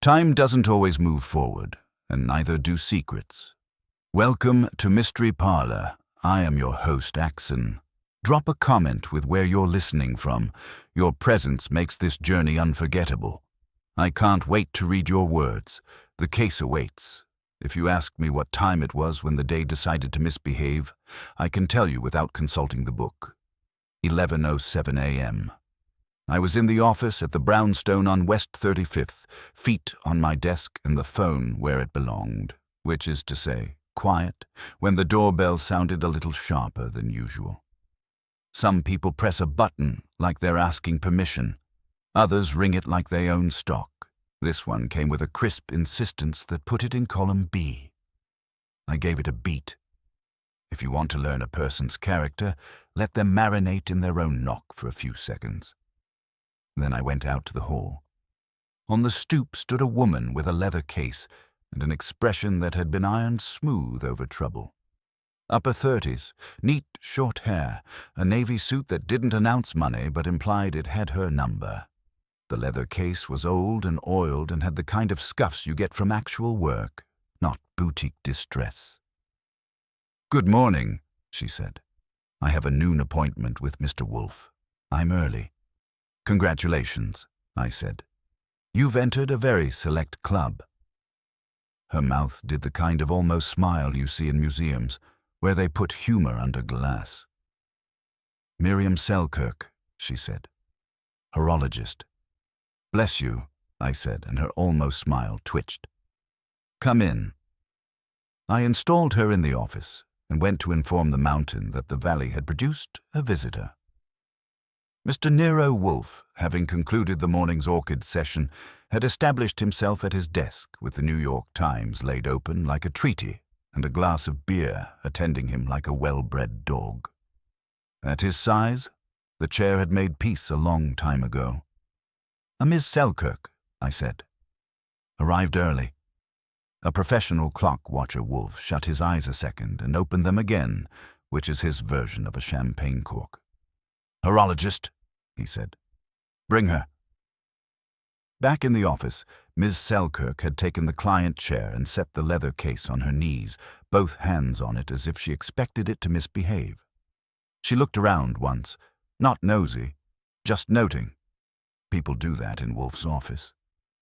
Time doesn't always move forward, and neither do secrets. Welcome to Mystery Parlor. I am your host, Axon. Drop a comment with where you're listening from. Your presence makes this journey unforgettable. I can't wait to read your words. The case awaits. If you ask me what time it was when the day decided to misbehave, I can tell you without consulting the book. 11:07 a.m. I was in the office at the brownstone on West 35th, feet on my desk and the phone where it belonged, which is to say, quiet, when the doorbell sounded a little sharper than usual. Some people press a button like they're asking permission. Others ring it like they own stock. This one came with a crisp insistence that put it in column B. I gave it a beat. If you want to learn a person's character, let them marinate in their own knock for a few seconds. Then I went out to the hall. On the stoop stood a woman with a leather case and an expression that had been ironed smooth over trouble. Upper 30s, neat short hair, a navy suit that didn't announce money but implied it had her number. The leather case was old and oiled and had the kind of scuffs you get from actual work, not boutique distress. "Good morning," she said. "I have a noon appointment with Mr. Wolfe. I'm early." "Congratulations," I said. "You've entered a very select club." Her mouth did the kind of almost smile you see in museums, where they put humor under glass. "Miriam Selkirk," she said. "Horologist." "Bless you," I said, and her almost smile twitched. "Come in." I installed her in the office and went to inform the mountain that the valley had produced a visitor. Mr. Nero Wolfe, having concluded the morning's orchid session, had established himself at his desk with the New York Times laid open like a treaty and a glass of beer attending him like a well-bred dog. At his size, the chair had made peace a long time ago. "A Miss Selkirk," I said. "Arrived early." A professional clock watcher Wolfe shut his eyes a second and opened them again, which is his version of a champagne cork. "Horologist," he said. "Bring her." Back in the office, Ms. Selkirk had taken the client chair and set the leather case on her knees, both hands on it as if she expected it to misbehave. She looked around once, not nosy, just noting. People do that in Wolfe's office.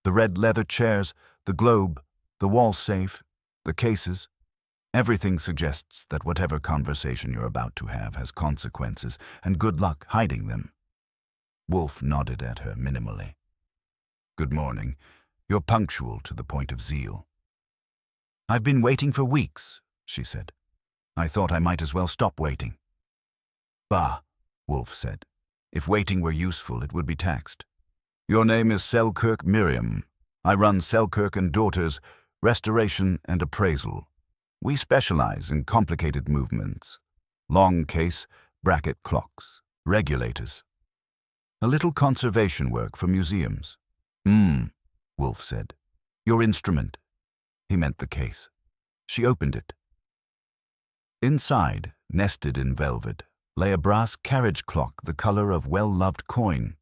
The red leather chairs, the globe, the wall safe, the cases. Everything suggests that whatever conversation you're about to have has consequences, and good luck hiding them. Wolfe nodded at her minimally. "Good morning. You're punctual to the point of zeal." "I've been waiting for weeks," she said. "I thought I might as well stop waiting." "Bah," Wolfe said. "If waiting were useful, it would be taxed. Your name is Selkirk Miriam. I run Selkirk & Daughters, Restoration and Appraisal. We specialize in complicated movements. Long case, bracket clocks, regulators. A little conservation work for museums." Wolfe said. "Your instrument." He meant the case. She opened it. Inside, nested in velvet, lay a brass carriage clock the color of well-loved coin.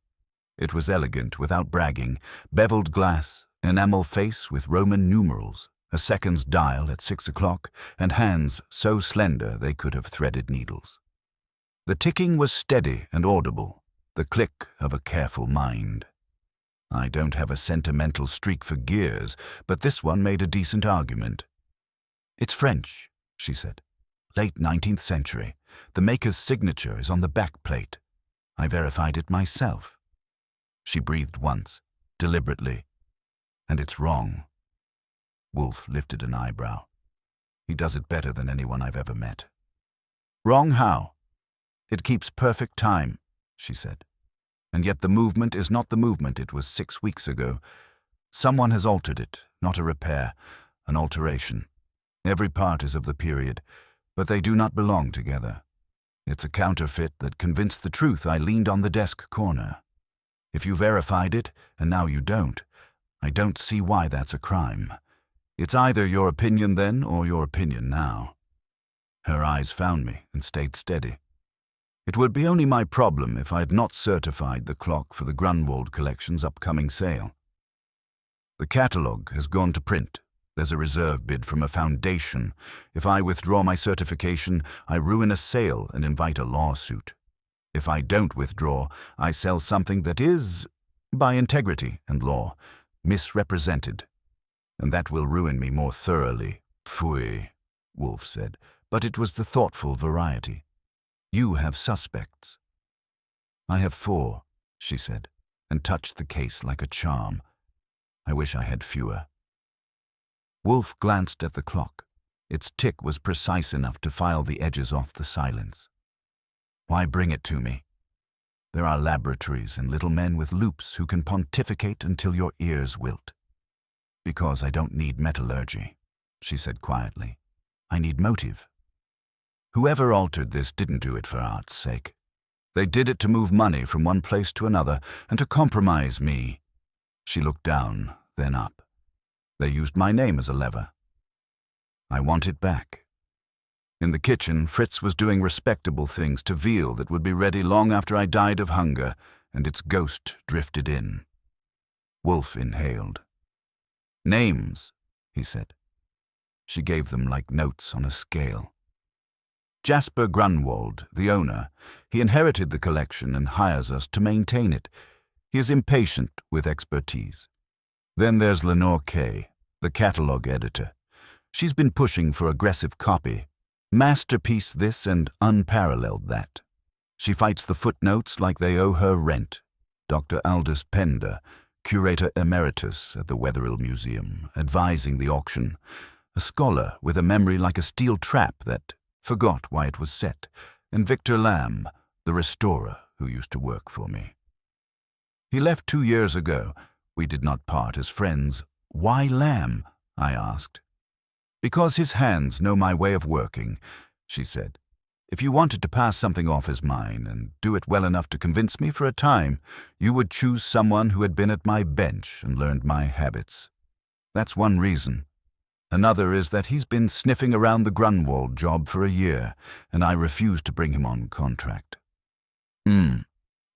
It was elegant without bragging, beveled glass, enamel face with Roman numerals, a seconds dial at 6 o'clock, and hands so slender they could have threaded needles. The ticking was steady and audible, the click of a careful mind. I don't have a sentimental streak for gears, but this one made a decent argument. "It's French," she said. "Late 19th century. The maker's signature is on the back plate. I verified it myself." She breathed once, deliberately. "And it's wrong." Wolfe lifted an eyebrow. He does it better than anyone I've ever met. "Wrong how?" "It keeps perfect time," she said. "And yet the movement is not the movement it was 6 weeks ago. Someone has altered it, not a repair, an alteration. Every part is of the period, but they do not belong together. It's a counterfeit that convinced the truth I leaned on the desk corner. If you verified it, and now you don't, I don't see why that's a crime. It's either your opinion then or your opinion now." Her eyes found me and stayed steady. It would be only my problem if I had not certified the clock for the Grunwald Collection's upcoming sale. The catalogue has gone to print. There's a reserve bid from a foundation. If I withdraw my certification, I ruin a sale and invite a lawsuit. If I don't withdraw, I sell something that is, by integrity and law, misrepresented. And that will ruin me more thoroughly. Pfui, Wolfe said, but it was the thoughtful variety. You have suspects. I have 4, she said, and touched the case like a charm. I wish I had fewer. Wolfe glanced at the clock. Its tick was precise enough to file the edges off the silence. Why bring it to me? There are laboratories and little men with loops who can pontificate until your ears wilt. Because I don't need metallurgy, she said quietly. I need motive. Whoever altered this didn't do it for art's sake. They did it to move money from one place to another and to compromise me. She looked down, then up. They used my name as a lever. I want it back. In the kitchen, Fritz was doing respectable things to veal that would be ready long after I died of hunger, and its ghost drifted in. Wolfe inhaled. Names, he said. She gave them like notes on a scale. Jasper Grunwald, the owner, he inherited the collection and hires us to maintain it. He is impatient with expertise. Then there's Lenore Kay, the catalogue editor. She's been pushing for aggressive copy. Masterpiece this and unparalleled that. She fights the footnotes like they owe her rent. Dr. Aldous Pender, curator emeritus at the Wetherill Museum, advising the auction. A scholar with a memory like a steel trap that forgot why it was set. And Victor Lamb, the restorer who used to work for me. He left 2 years ago. We did not part as friends. Why Lamb? I asked. Because his hands know my way of working, she said. If you wanted to pass something off as mine and do it well enough to convince me for a time, you would choose someone who had been at my bench and learned my habits. That's one reason. Another is that he's been sniffing around the Grunwald job for a year, and I refused to bring him on contract.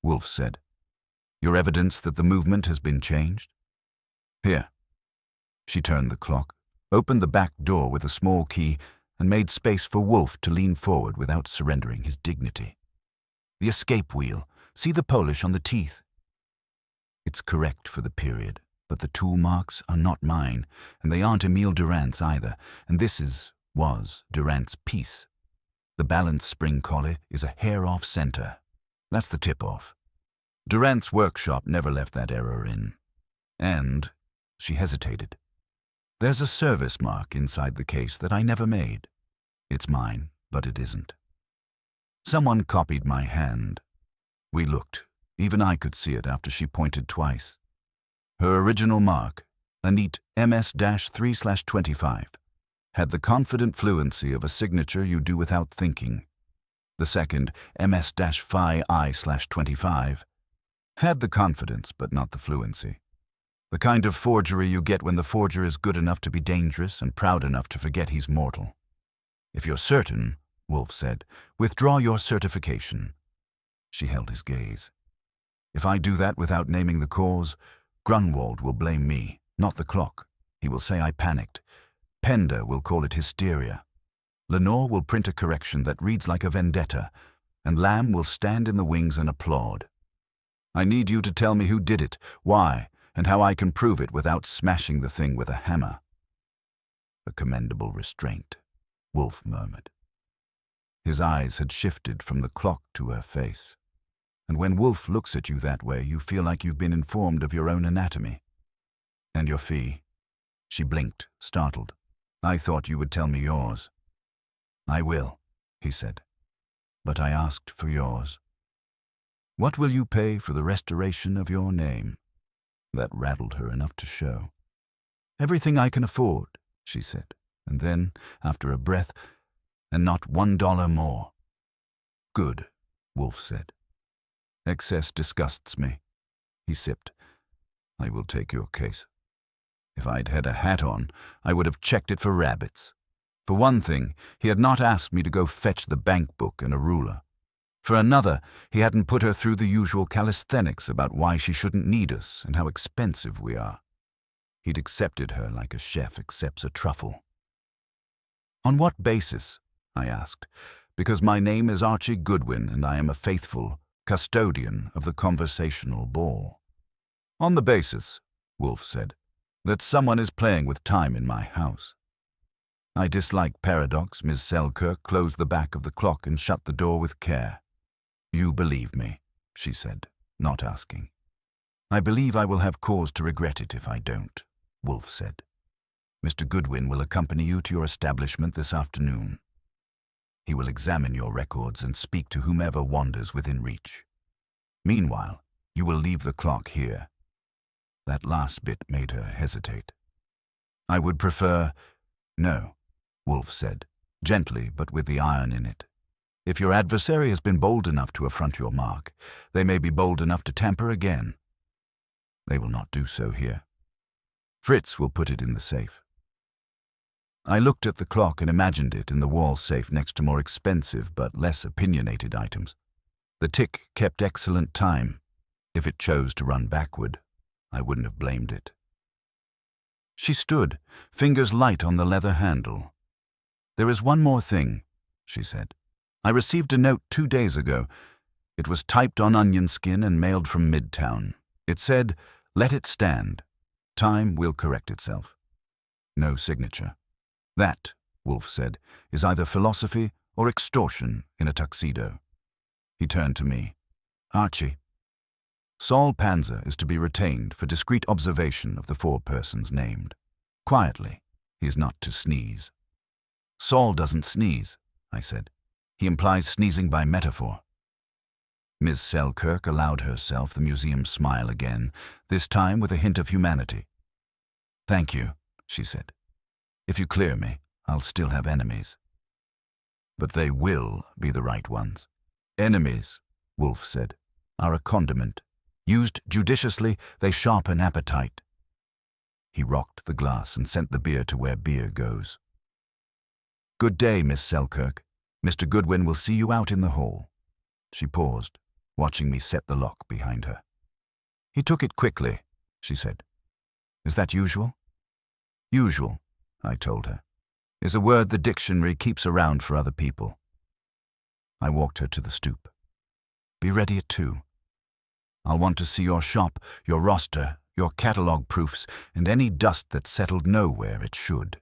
Wolfe said. Your evidence that the movement has been changed? Here. She turned the clock, opened the back door with a small key, and made space for Wolfe to lean forward without surrendering his dignity. The escape wheel. See the polish on the teeth? It's correct for the period, but the tool marks are not mine, and they aren't Emile Durant's either, and this was Durant's piece. The balance spring collet is a hair off center. That's the tip-off. Durant's workshop never left that error in. And, she hesitated, there's a service mark inside the case that I never made. It's mine, but it isn't. Someone copied my hand. We looked. Even I could see it after she pointed twice. Her original mark, a neat MS-3/25, had the confident fluency of a signature you do without thinking. The second, MS-5I/25, had the confidence but not the fluency. The kind of forgery you get when the forger is good enough to be dangerous and proud enough to forget he's mortal. If you're certain, Wolfe said, withdraw your certification. She held his gaze. If I do that without naming the cause, Grunwald will blame me, not the clock. He will say I panicked. Pender will call it hysteria. Lenore will print a correction that reads like a vendetta, and Lamb will stand in the wings and applaud. I need you to tell me who did it, why, and how I can prove it without smashing the thing with a hammer. A commendable restraint, Wolfe murmured. His eyes had shifted from the clock to her face. And when Wolfe looks at you that way, you feel like you've been informed of your own anatomy. And your fee? She blinked, startled. I thought you would tell me yours. I will, he said. But I asked for yours. What will you pay for the restoration of your name? That rattled her enough to show. Everything I can afford, she said, and then, after a breath, and not $1 more. Good, Wolfe said. Excess disgusts me. He sipped. I will take your case. If I'd had a hat on, I would have checked it for rabbits. For one thing, he had not asked me to go fetch the bank book and a ruler. For another, he hadn't put her through the usual calisthenics about why she shouldn't need us and how expensive we are. He'd accepted her like a chef accepts a truffle. "On what basis?" I asked. "Because my name is Archie Goodwin and I am a faithful custodian of the conversational ball." "On the basis," Wolfe said, "that someone is playing with time in my house." I dislike paradox. Miss Selkirk closed the back of the clock and shut the door with care. "You believe me," she said, not asking. "I believe I will have cause to regret it if I don't," Wolfe said. "Mr. Goodwin will accompany you to your establishment this afternoon. He will examine your records and speak to whomever wanders within reach. Meanwhile, you will leave the clock here." That last bit made her hesitate. "I would prefer—" "No," Wolfe said, gently but with the iron in it. "If your adversary has been bold enough to affront your mark, they may be bold enough to tamper again. They will not do so here. Fritz will put it in the safe." I looked at the clock and imagined it in the wall safe next to more expensive but less opinionated items. The tick kept excellent time. If it chose to run backward, I wouldn't have blamed it. She stood, fingers light on the leather handle. "There is one more thing," she said. "I received a note 2 days ago. It was typed on onion skin and mailed from Midtown. It said, 'Let it stand. Time will correct itself.' No signature. That," Wolfe said, "is either philosophy or extortion in a tuxedo." He turned to me. "Archie, Saul Panzer is to be retained for discreet observation of the 4 persons named. Quietly, he is not to sneeze." "Saul doesn't sneeze," I said. "He implies sneezing by metaphor." Miss Selkirk allowed herself the museum smile again, this time with a hint of humanity. "Thank you," she said. "If you clear me, I'll still have enemies." "But they will be the right ones." "Enemies," Wolfe said, "are a condiment. Used judiciously, they sharpen appetite." He rocked the glass and sent the beer to where beer goes. "Good day, Miss Selkirk. Mr. Goodwin will see you out in the hall." She paused, watching me set the lock behind her. "He took it quickly," she said. "Is that usual?" "Usual," I told her, "is a word the dictionary keeps around for other people." I walked her to the stoop. "Be ready at 2. I'll want to see your shop, your roster, your catalog proofs, and any dust that settled nowhere it should."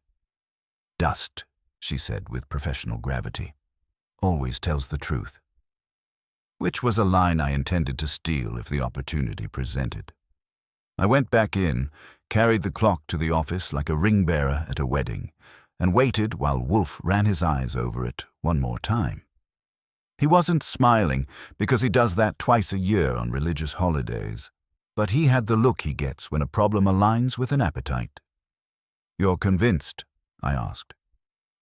"Dust," she said with professional gravity, "always tells the truth." Which was a line I intended to steal if the opportunity presented. I went back in, carried the clock to the office like a ring-bearer at a wedding, and waited while Wolfe ran his eyes over it one more time. He wasn't smiling, because he does that twice a year on religious holidays, but he had the look he gets when a problem aligns with an appetite. "You're convinced?" I asked.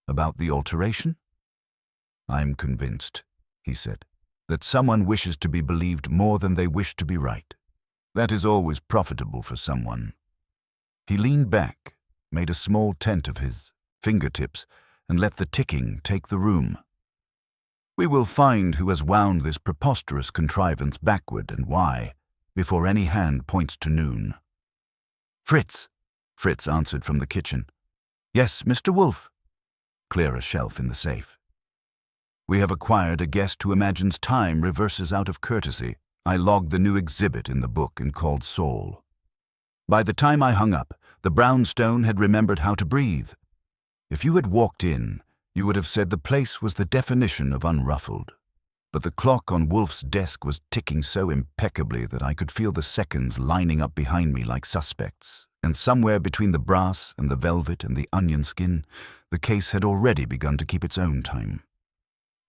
"About the alteration?" "I'm convinced," he said, "that someone wishes to be believed more than they wish to be right. That is always profitable for someone." He leaned back, made a small tent of his fingertips, and let the ticking take the room. "We will find who has wound this preposterous contrivance backward and why, before any hand points to noon." "Fritz," Fritz answered from the kitchen. "Yes, Mr. Wolfe." "Clear a shelf in the safe." "We have acquired a guest who imagines time reverses out of courtesy." I logged the new exhibit in the book and called Saul. By the time I hung up, the brownstone had remembered how to breathe. If you had walked in, you would have said the place was the definition of unruffled. But the clock on Wolfe's desk was ticking so impeccably that I could feel the seconds lining up behind me like suspects, and somewhere between the brass and the velvet and the onion skin, the case had already begun to keep its own time.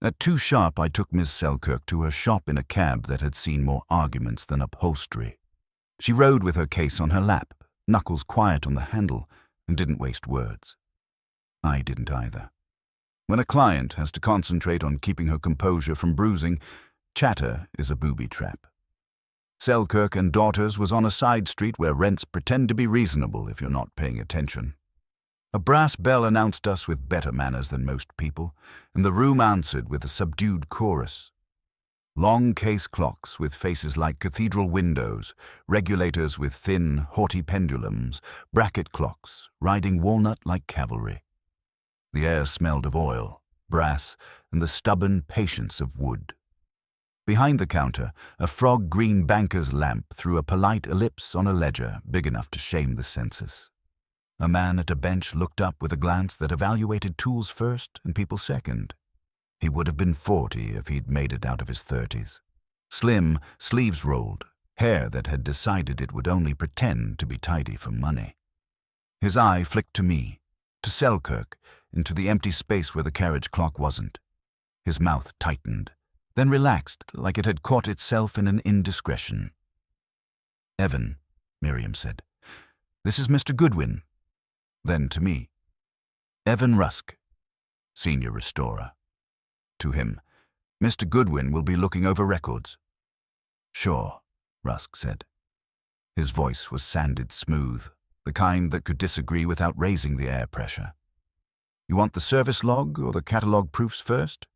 At 2 sharp, I took Miss Selkirk to her shop in a cab that had seen more arguments than upholstery. She rode with her case on her lap, knuckles quiet on the handle, and didn't waste words. I didn't either. When a client has to concentrate on keeping her composure from bruising, chatter is a booby trap. Selkirk and Daughters was on a side street where rents pretend to be reasonable if you're not paying attention. A brass bell announced us with better manners than most people, and the room answered with a subdued chorus. Long case clocks with faces like cathedral windows, regulators with thin, haughty pendulums, bracket clocks riding walnut like cavalry. The air smelled of oil, brass, and the stubborn patience of wood. Behind the counter, a frog-green banker's lamp threw a polite ellipse on a ledger big enough to shame the census. A man at a bench looked up with a glance that evaluated tools first and people second. He would have been 40 if he'd made it out of his 30s. Slim, sleeves rolled, hair that had decided it would only pretend to be tidy for money. His eye flicked to me, to Selkirk, into the empty space where the carriage clock wasn't. His mouth tightened, then relaxed like it had caught itself in an indiscretion. "Evan," Miriam said, "this is Mr. Goodwin." Then to me, "Evan Rusk, senior restorer." To him, "Mr. Goodwin will be looking over records." "Sure," Rusk said. His voice was sanded smooth, the kind that could disagree without raising the air pressure. "You want the service log or the catalog proofs first?"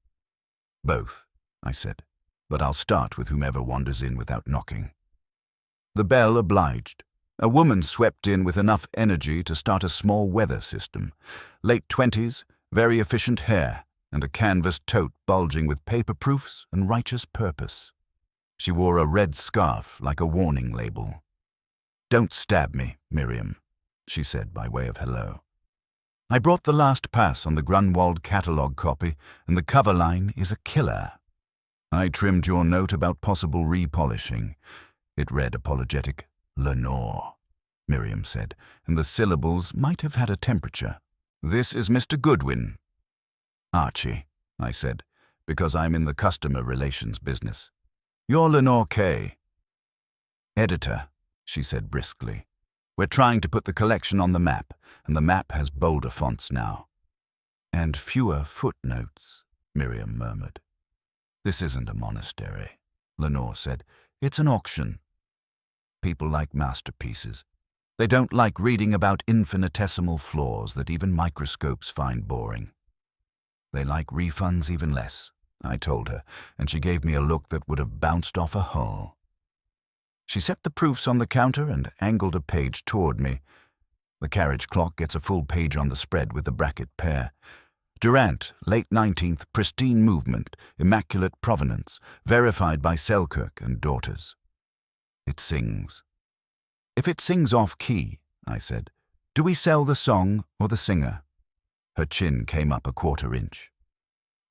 "Both," I said, "but I'll start with whomever wanders in without knocking." The bell obliged. A woman swept in with enough energy to start a small weather system. Late 20s, very efficient hair, and a canvas tote bulging with paper proofs and righteous purpose. She wore a red scarf like a warning label. "Don't stab me, Miriam," she said by way of hello. "I brought the last pass on the Grunwald catalogue copy, and the cover line is a killer." I trimmed your note about possible repolishing. It read apologetic, "Lenore," Miriam said, and the syllables might have had a temperature. "This is Mr. Goodwin." "Archie," I said, "because I'm in the customer relations business." "You're Lenore K." "Editor," she said briskly. "We're trying to put the collection on the map, and the map has bolder fonts now." "And fewer footnotes," Miriam murmured. "This isn't a monastery," Lenore said. "It's an auction. People like masterpieces. They don't like reading about infinitesimal flaws that even microscopes find boring. They like refunds even less," I told her, and she gave me a look that would have bounced off a hull. She set the proofs on the counter and angled a page toward me. The carriage clock gets a full page on the spread with the bracket pair. Durant, late 19th, pristine movement, immaculate provenance, verified by Selkirk and daughters. It sings. "If it sings off-key," I said, "do we sell the song or the singer?" Her chin came up a quarter inch.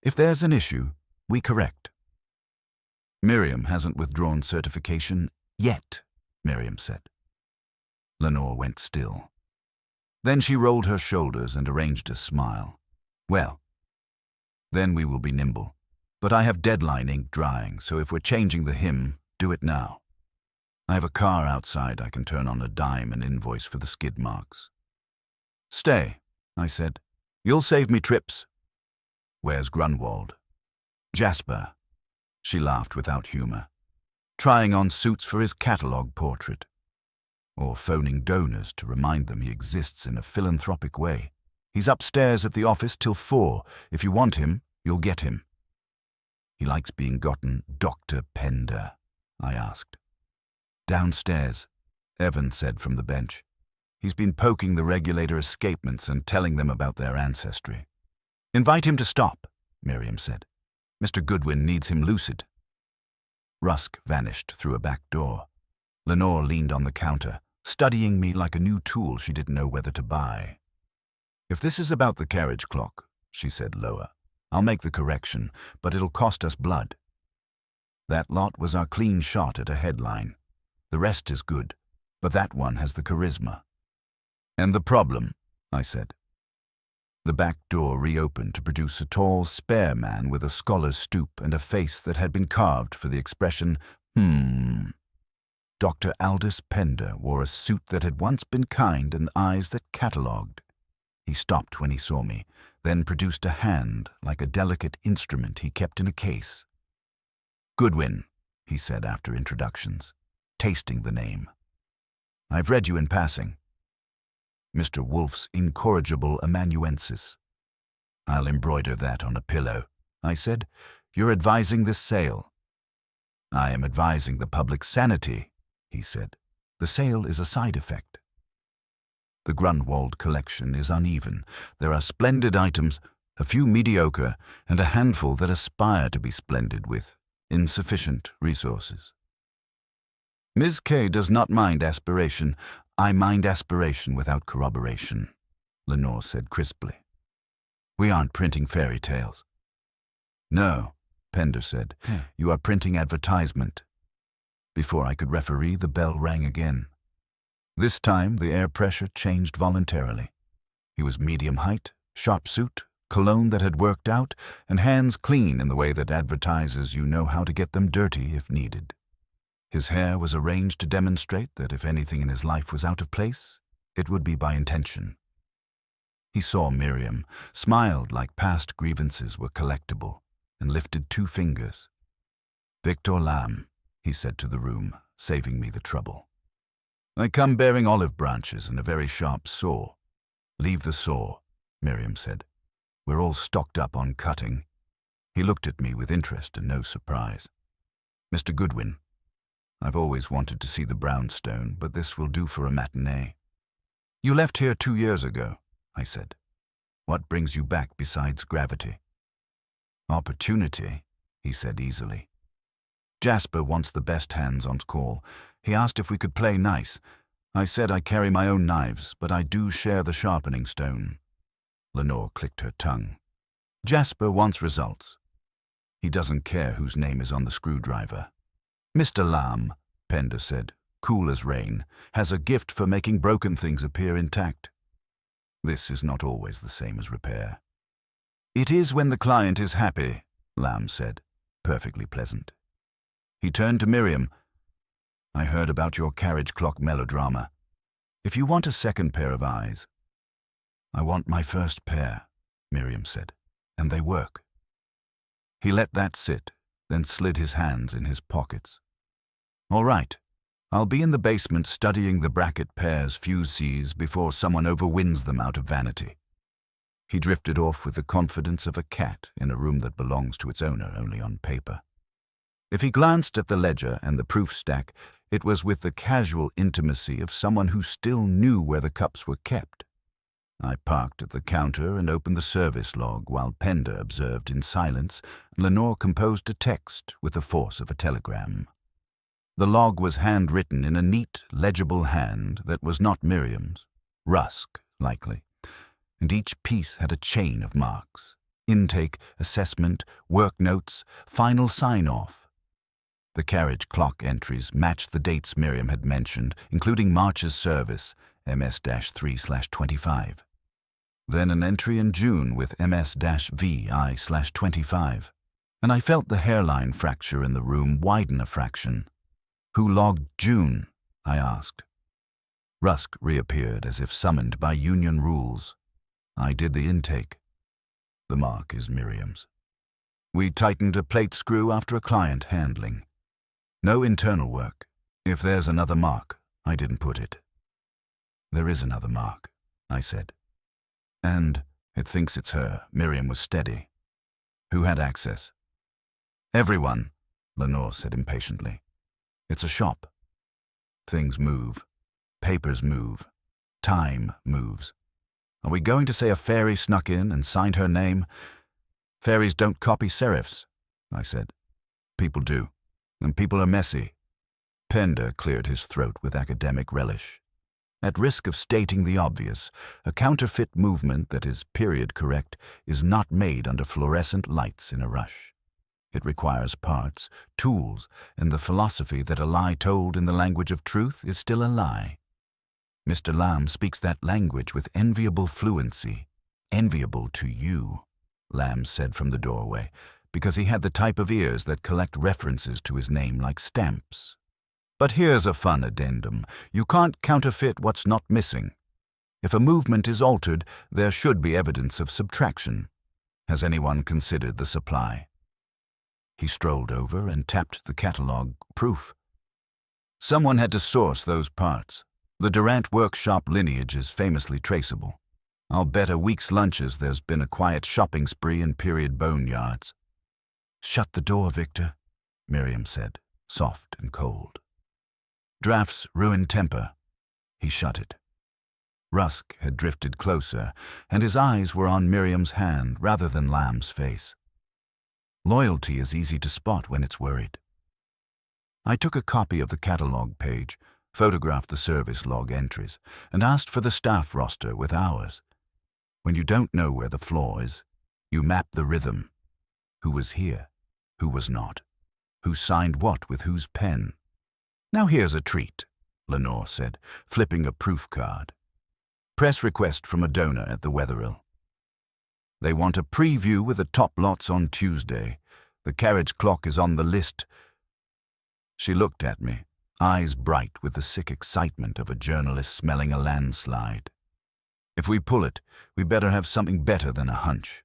"If there's an issue, we correct." "Miriam hasn't withdrawn certification yet," Miriam said. Lenore went still. Then she rolled her shoulders and arranged a smile. "Well, then we will be nimble. But I have deadline ink drying, so if we're changing the hymn, do it now. I have a car outside I can turn on a dime and invoice for the skid marks." "Stay," I said. "You'll save me trips." "Where's Grunwald?" "Jasper." She laughed without humor. "Trying on suits for his catalogue portrait. Or phoning donors to remind them he exists in a philanthropic way. He's upstairs at the office till 4. If you want him, you'll get him." "He likes being gotten Dr. Pender," I asked. "Downstairs," Evan said from the bench. "He's been poking the regulator escapements and telling them about their ancestry." "Invite him to stop," Miriam said. "Mr. Goodwin needs him lucid." Rusk vanished through a back door. Lenore leaned on the counter, studying me like a new tool she didn't know whether to buy. "If this is about the carriage clock," she said lower, "I'll make the correction, but it'll cost us blood." That lot was our clean shot at a headline. The rest is good, but that one has the charisma. "And the problem," I said. The back door reopened to produce a tall, spare man with a scholar's stoop and a face that had been carved for the expression, Dr. Aldous Pender wore a suit that had once been kind and eyes that catalogued. He stopped when he saw me, then produced a hand like a delicate instrument he kept in a case. "Goodwin," he said after introductions, tasting the name. "I've read you in passing. Mr. Wolfe's incorrigible amanuensis." "I'll embroider that on a pillow," I said. "You're advising this sale." I am advising the public's sanity, he said. The sale is a side effect. The Grunwald collection is uneven. There are splendid items, a few mediocre, and a handful that aspire to be splendid with insufficient resources. Ms. K does not mind aspiration. I mind aspiration without corroboration, Lenore said crisply. We aren't printing fairy tales. No, Pender said. You are printing advertisement. Before I could referee, the bell rang again. This time, the air pressure changed voluntarily. He was medium height, sharp suit, cologne that had worked out, and hands clean in the way that advertises you know how to get them dirty if needed. His hair was arranged to demonstrate that if anything in his life was out of place, it would be by intention. He saw Miriam, smiled like past grievances were collectible, and lifted 2 fingers. Victor Lamb, he said to the room, saving me the trouble. I come bearing olive branches and a very sharp saw. Leave the saw, Miriam said. We're all stocked up on cutting. He looked at me with interest and no surprise. Mr. Goodwin, I've always wanted to see the brownstone, but this will do for a matinee. You left here 2 years ago, I said. What brings you back besides gravity? Opportunity, he said easily. Jasper wants the best hands on call. He asked if we could play nice. I said I carry my own knives, but I do share the sharpening stone. Lenore clicked her tongue. Jasper wants results. He doesn't care whose name is on the screwdriver. Mr. Lamb, Pender said, cool as rain, has a gift for making broken things appear intact. This is not always the same as repair. It is when the client is happy, Lamb said, perfectly pleasant. He turned to Miriam. I heard about your carriage clock melodrama. If you want a second pair of eyes. I want my first pair, Miriam said, and they work. He let that sit, then slid his hands in his pockets. All right, I'll be in the basement studying the bracket pairs fusees before someone overwinds them out of vanity. He drifted off with the confidence of a cat in a room that belongs to its owner only on paper. If he glanced at the ledger and the proof stack, it was with the casual intimacy of someone who still knew where the cups were kept. I parked at the counter and opened the service log while Pender observed in silence and Lenore composed a text with the force of a telegram. The log was handwritten in a neat, legible hand that was not Miriam's, Rusk, likely, and each piece had a chain of marks: intake, assessment, work notes, final sign-off. The carriage clock entries matched the dates Miriam had mentioned, including March's service, MS-3/25. Then an entry in June with MS-VI/25, and I felt the hairline fracture in the room widen a fraction. Who logged June? I asked. Rusk reappeared as if summoned by union rules. I did the intake. The mark is Miriam's. We tightened a plate screw after a client handling. No internal work. If there's another mark, I didn't put it. There is another mark, I said. And it thinks it's her. Miriam was steady. Who had access? Everyone, Lenore said impatiently. It's a shop. Things move. Papers move. Time moves. Are we going to say a fairy snuck in and signed her name? Fairies don't copy serifs, I said. People do. And people are messy. Pender cleared his throat with academic relish. At risk of stating the obvious, a counterfeit movement that is period correct is not made under fluorescent lights in a rush. It requires parts, tools, and the philosophy that a lie told in the language of truth is still a lie. Mr. Lamb speaks that language with enviable fluency. Enviable to you, Lamb said from the doorway, because he had the type of ears that collect references to his name like stamps. But here's a fun addendum. You can't counterfeit what's not missing. If a movement is altered, there should be evidence of subtraction. Has anyone considered the supply? He strolled over and tapped the catalog. Proof. Someone had to source those parts. The Durant workshop lineage is famously traceable. I'll bet a week's lunches there's been a quiet shopping spree in period boneyards. Shut the door, Victor, Miriam said. soft and cold. Drafts ruin temper. He shut it. Rusk had drifted closer, and his eyes were on Miriam's hand rather than Lamb's face. Loyalty is easy to spot when it's worried. I took a copy of the catalog page, photographed the service log entries, and asked for the staff roster with hours. When you don't know where the flaw is, you map the rhythm. Who was here? Who was not? Who signed what with whose pen? Now here's a treat, Lenore said, flipping a proof card. Press request from a donor at the Wetherill. They want a preview with the top lots on Tuesday. The carriage clock is on the list. She looked at me, eyes bright with the sick excitement of a journalist smelling a landslide. If we pull it, we better have something better than a hunch.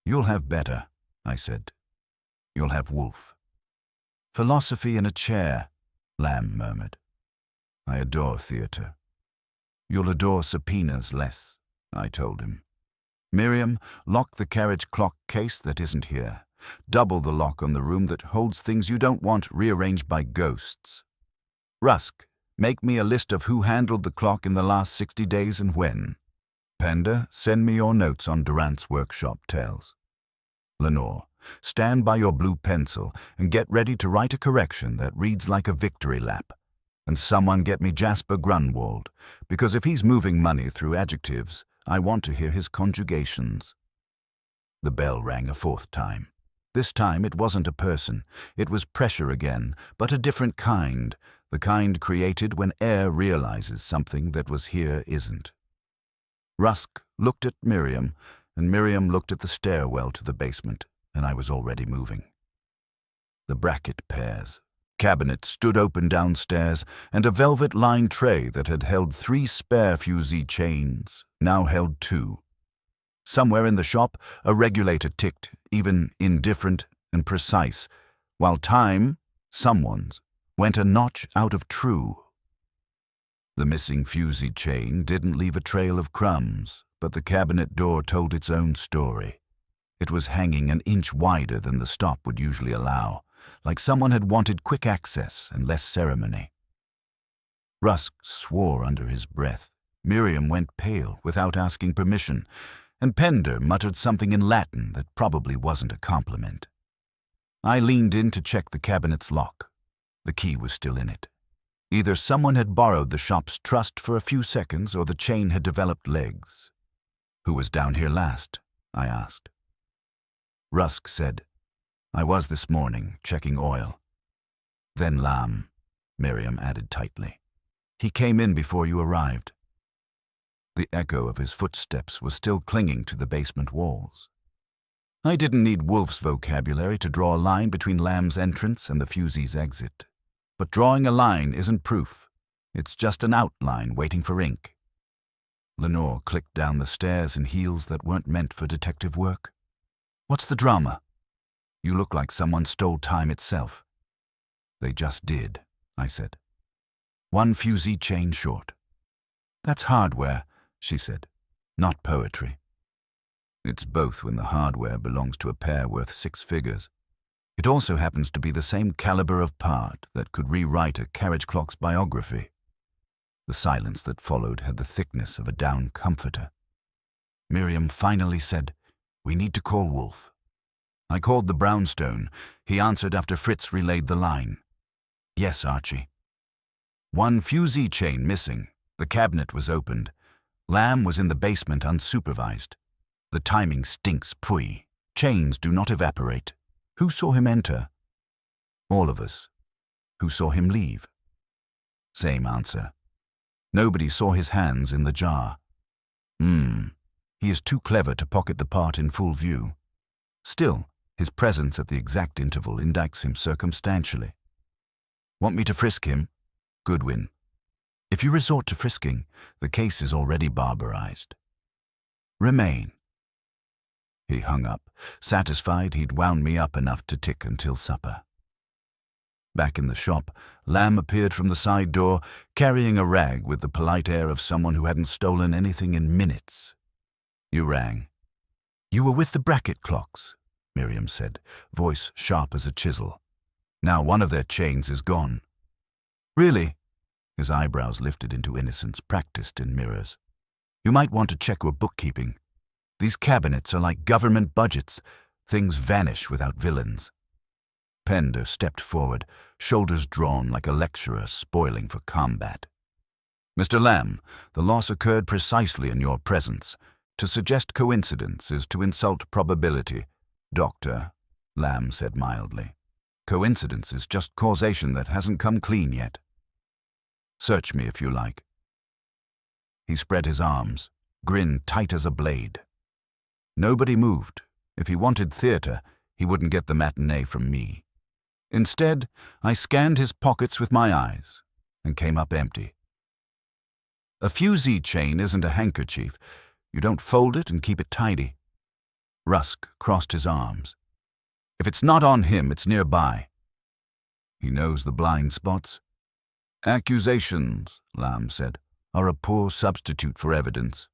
You'll have better, I said. You'll have Wolfe. Philosophy in a chair, Lamb murmured. I adore theatre. You'll adore subpoenas less, I told him. Miriam, lock the carriage clock case that isn't here. Double the lock on the room that holds things you don't want rearranged by ghosts. Rusk, make me a list of who handled the clock in the last 60 days and when. Pender, send me your notes on Durant's workshop tales. Lenore, stand by your blue pencil and get ready to write a correction that reads like a victory lap. And someone get me Jasper Grunwald, because if he's moving money through adjectives, I want to hear his conjugations. The bell rang a fourth time. This time it wasn't a person. It was pressure again, but a different kind, the kind created when air realizes something that was here isn't. Rusk looked at Miriam, and Miriam looked at the stairwell to the basement, and I was already moving. The bracket pairs. Cabinet stood open downstairs, and a velvet-lined tray that had held 3 spare fusee chains now held 2. Somewhere in the shop, a regulator ticked, even indifferent and precise, while time, someone's, went a notch out of true. The missing fusee chain didn't leave a trail of crumbs, but the cabinet door told its own story. It was hanging an inch wider than the stop would usually allow, like someone had wanted quick access and less ceremony. Rusk swore under his breath. Miriam went pale without asking permission, and Pender muttered something in Latin that probably wasn't a compliment. I leaned in to check the cabinet's lock. The key was still in it. Either someone had borrowed the shop's trust for a few seconds or the chain had developed legs. Who was down here last? I asked. Rusk said, I was this morning, checking oil. Then Lamb, Miriam added tightly. He came in before you arrived. The echo of his footsteps was still clinging to the basement walls. I didn't need Wolfe's vocabulary to draw a line between Lamb's entrance and the fusee's exit. But drawing a line isn't proof. It's just an outline waiting for ink. Lenore clicked down the stairs in heels that weren't meant for detective work. What's the drama? You look like someone stole time itself. They just did, I said. 1 fusee chain short. That's hardware, she said, not poetry. It's both when the hardware belongs to a pair worth 6 figures. It also happens to be the same caliber of part that could rewrite a carriage clock's biography. The silence that followed had the thickness of a down comforter. Miriam finally said, We need to call Wolfe. I called the brownstone. He answered after Fritz relayed the line. Yes, Archie. 1 fusee chain missing. The cabinet was opened. Lamb was in the basement unsupervised. The timing stinks pui. Chains do not evaporate. Who saw him enter? All of us. Who saw him leave? Same answer. Nobody saw his hands in the jar. He is too clever to pocket the part in full view. Still, his presence at the exact interval indicts him circumstantially. Want me to frisk him? Goodwin. If you resort to frisking, the case is already barbarized. Remain. He hung up, satisfied he'd wound me up enough to tick until supper. Back in the shop, Lamb appeared from the side door, carrying a rag with the polite air of someone who hadn't stolen anything in minutes. You rang. You were with the bracket clocks, Miriam said, voice sharp as a chisel. Now one of their chains is gone. Really? His eyebrows lifted into innocence practiced in mirrors. You might want to check your bookkeeping. These cabinets are like government budgets. Things vanish without villains. Pender stepped forward, shoulders drawn like a lecturer spoiling for combat. Mr. Lamb, the loss occurred precisely in your presence. To suggest coincidence is to insult probability. Doctor, Lamb said mildly. Coincidence is just causation that hasn't come clean yet. Search me if you like. He spread his arms, grinned tight as a blade. Nobody moved. If he wanted theater, he wouldn't get the matinee from me. Instead, I scanned his pockets with my eyes and came up empty. A fusee chain isn't a handkerchief. You don't fold it and keep it tidy. Rusk crossed his arms. If it's not on him, it's nearby. He knows the blind spots. Accusations, Lamb said, are a poor substitute for evidence.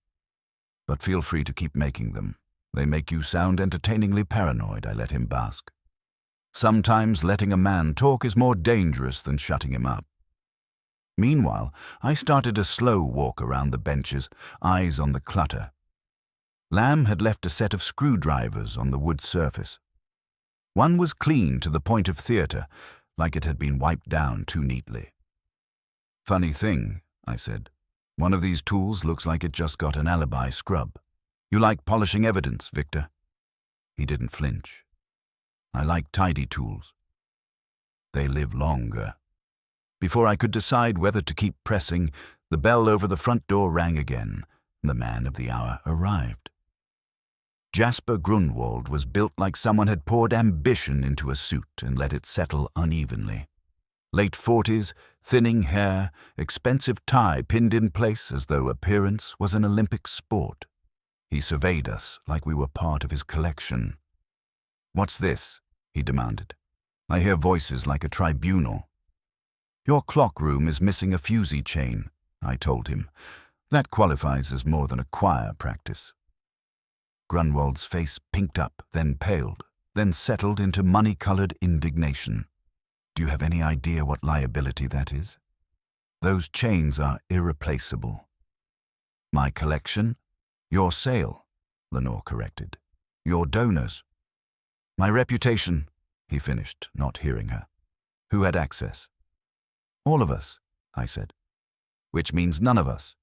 But feel free to keep making them. They make you sound entertainingly paranoid, I let him bask. Sometimes letting a man talk is more dangerous than shutting him up. Meanwhile, I started a slow walk around the benches, eyes on the clutter. Lamb had left a set of screwdrivers on the wood surface. One was clean to the point of theater, like it had been wiped down too neatly. Funny thing, I said. One of these tools looks like it just got an alibi scrub. You like polishing evidence, Victor? He didn't flinch. I like tidy tools. They live longer. Before I could decide whether to keep pressing, the bell over the front door rang again, and the man of the hour arrived. Jasper Grunwald was built like someone had poured ambition into a suit and let it settle unevenly. Late 40s, thinning hair, expensive tie pinned in place as though appearance was an Olympic sport. He surveyed us like we were part of his collection. What's this? He demanded. I hear voices like a tribunal. Your clock room is missing a fusee chain, I told him. That qualifies as more than a choir practice. Grunwald's face pinked up, then paled, then settled into money-colored indignation. Do you have any idea what liability that is? Those chains are irreplaceable. My collection? Your sale, Lenore corrected. Your donors. My reputation, he finished, not hearing her. Who had access? All of us, I said. Which means none of us,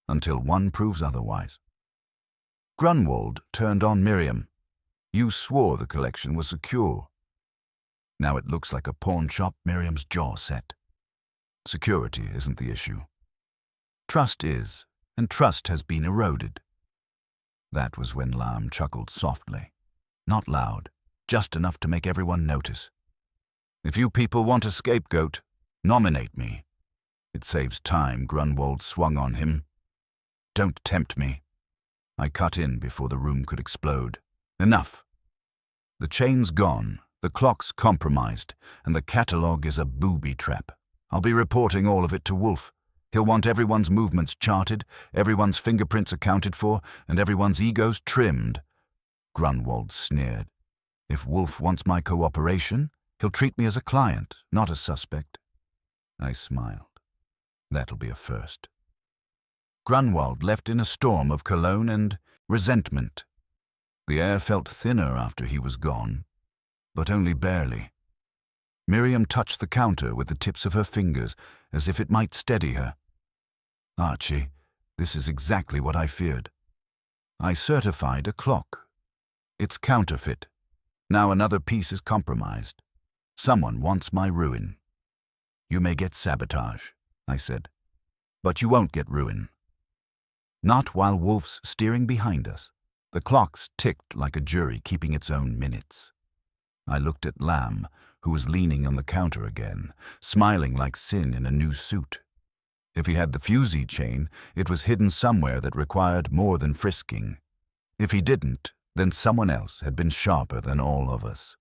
until one proves otherwise. Grunwald turned on Miriam. You swore the collection was secure. Now it looks like a pawn shop. Miriam's jaw set. Security isn't the issue. Trust is, and trust has been eroded. That was when Lamb chuckled softly. Not loud, just enough to make everyone notice. If you people want a scapegoat, nominate me. It saves time, Grunwald swung on him. Don't tempt me. I cut in before the room could explode. Enough. The chain's gone, the clock's compromised, and the catalogue is a booby trap. I'll be reporting all of it to Wolfe. He'll want everyone's movements charted, everyone's fingerprints accounted for, and everyone's egos trimmed. Grunwald sneered. If Wolfe wants my cooperation, he'll treat me as a client, not a suspect. I smiled. That'll be a first. Grunwald left in a storm of cologne and resentment. The air felt thinner after he was gone, but only barely. Miriam touched the counter with the tips of her fingers, as if it might steady her. Archie, this is exactly what I feared. I certified a clock. It's counterfeit. Now another piece is compromised. Someone wants my ruin. You may get sabotage, I said, but you won't get ruin. Not while Wolfe's steering behind us. The clocks ticked like a jury keeping its own minutes. I looked at Lamb, who was leaning on the counter again, smiling like sin in a new suit. If he had the fusee chain, it was hidden somewhere that required more than frisking. If he didn't, then someone else had been sharper than all of us.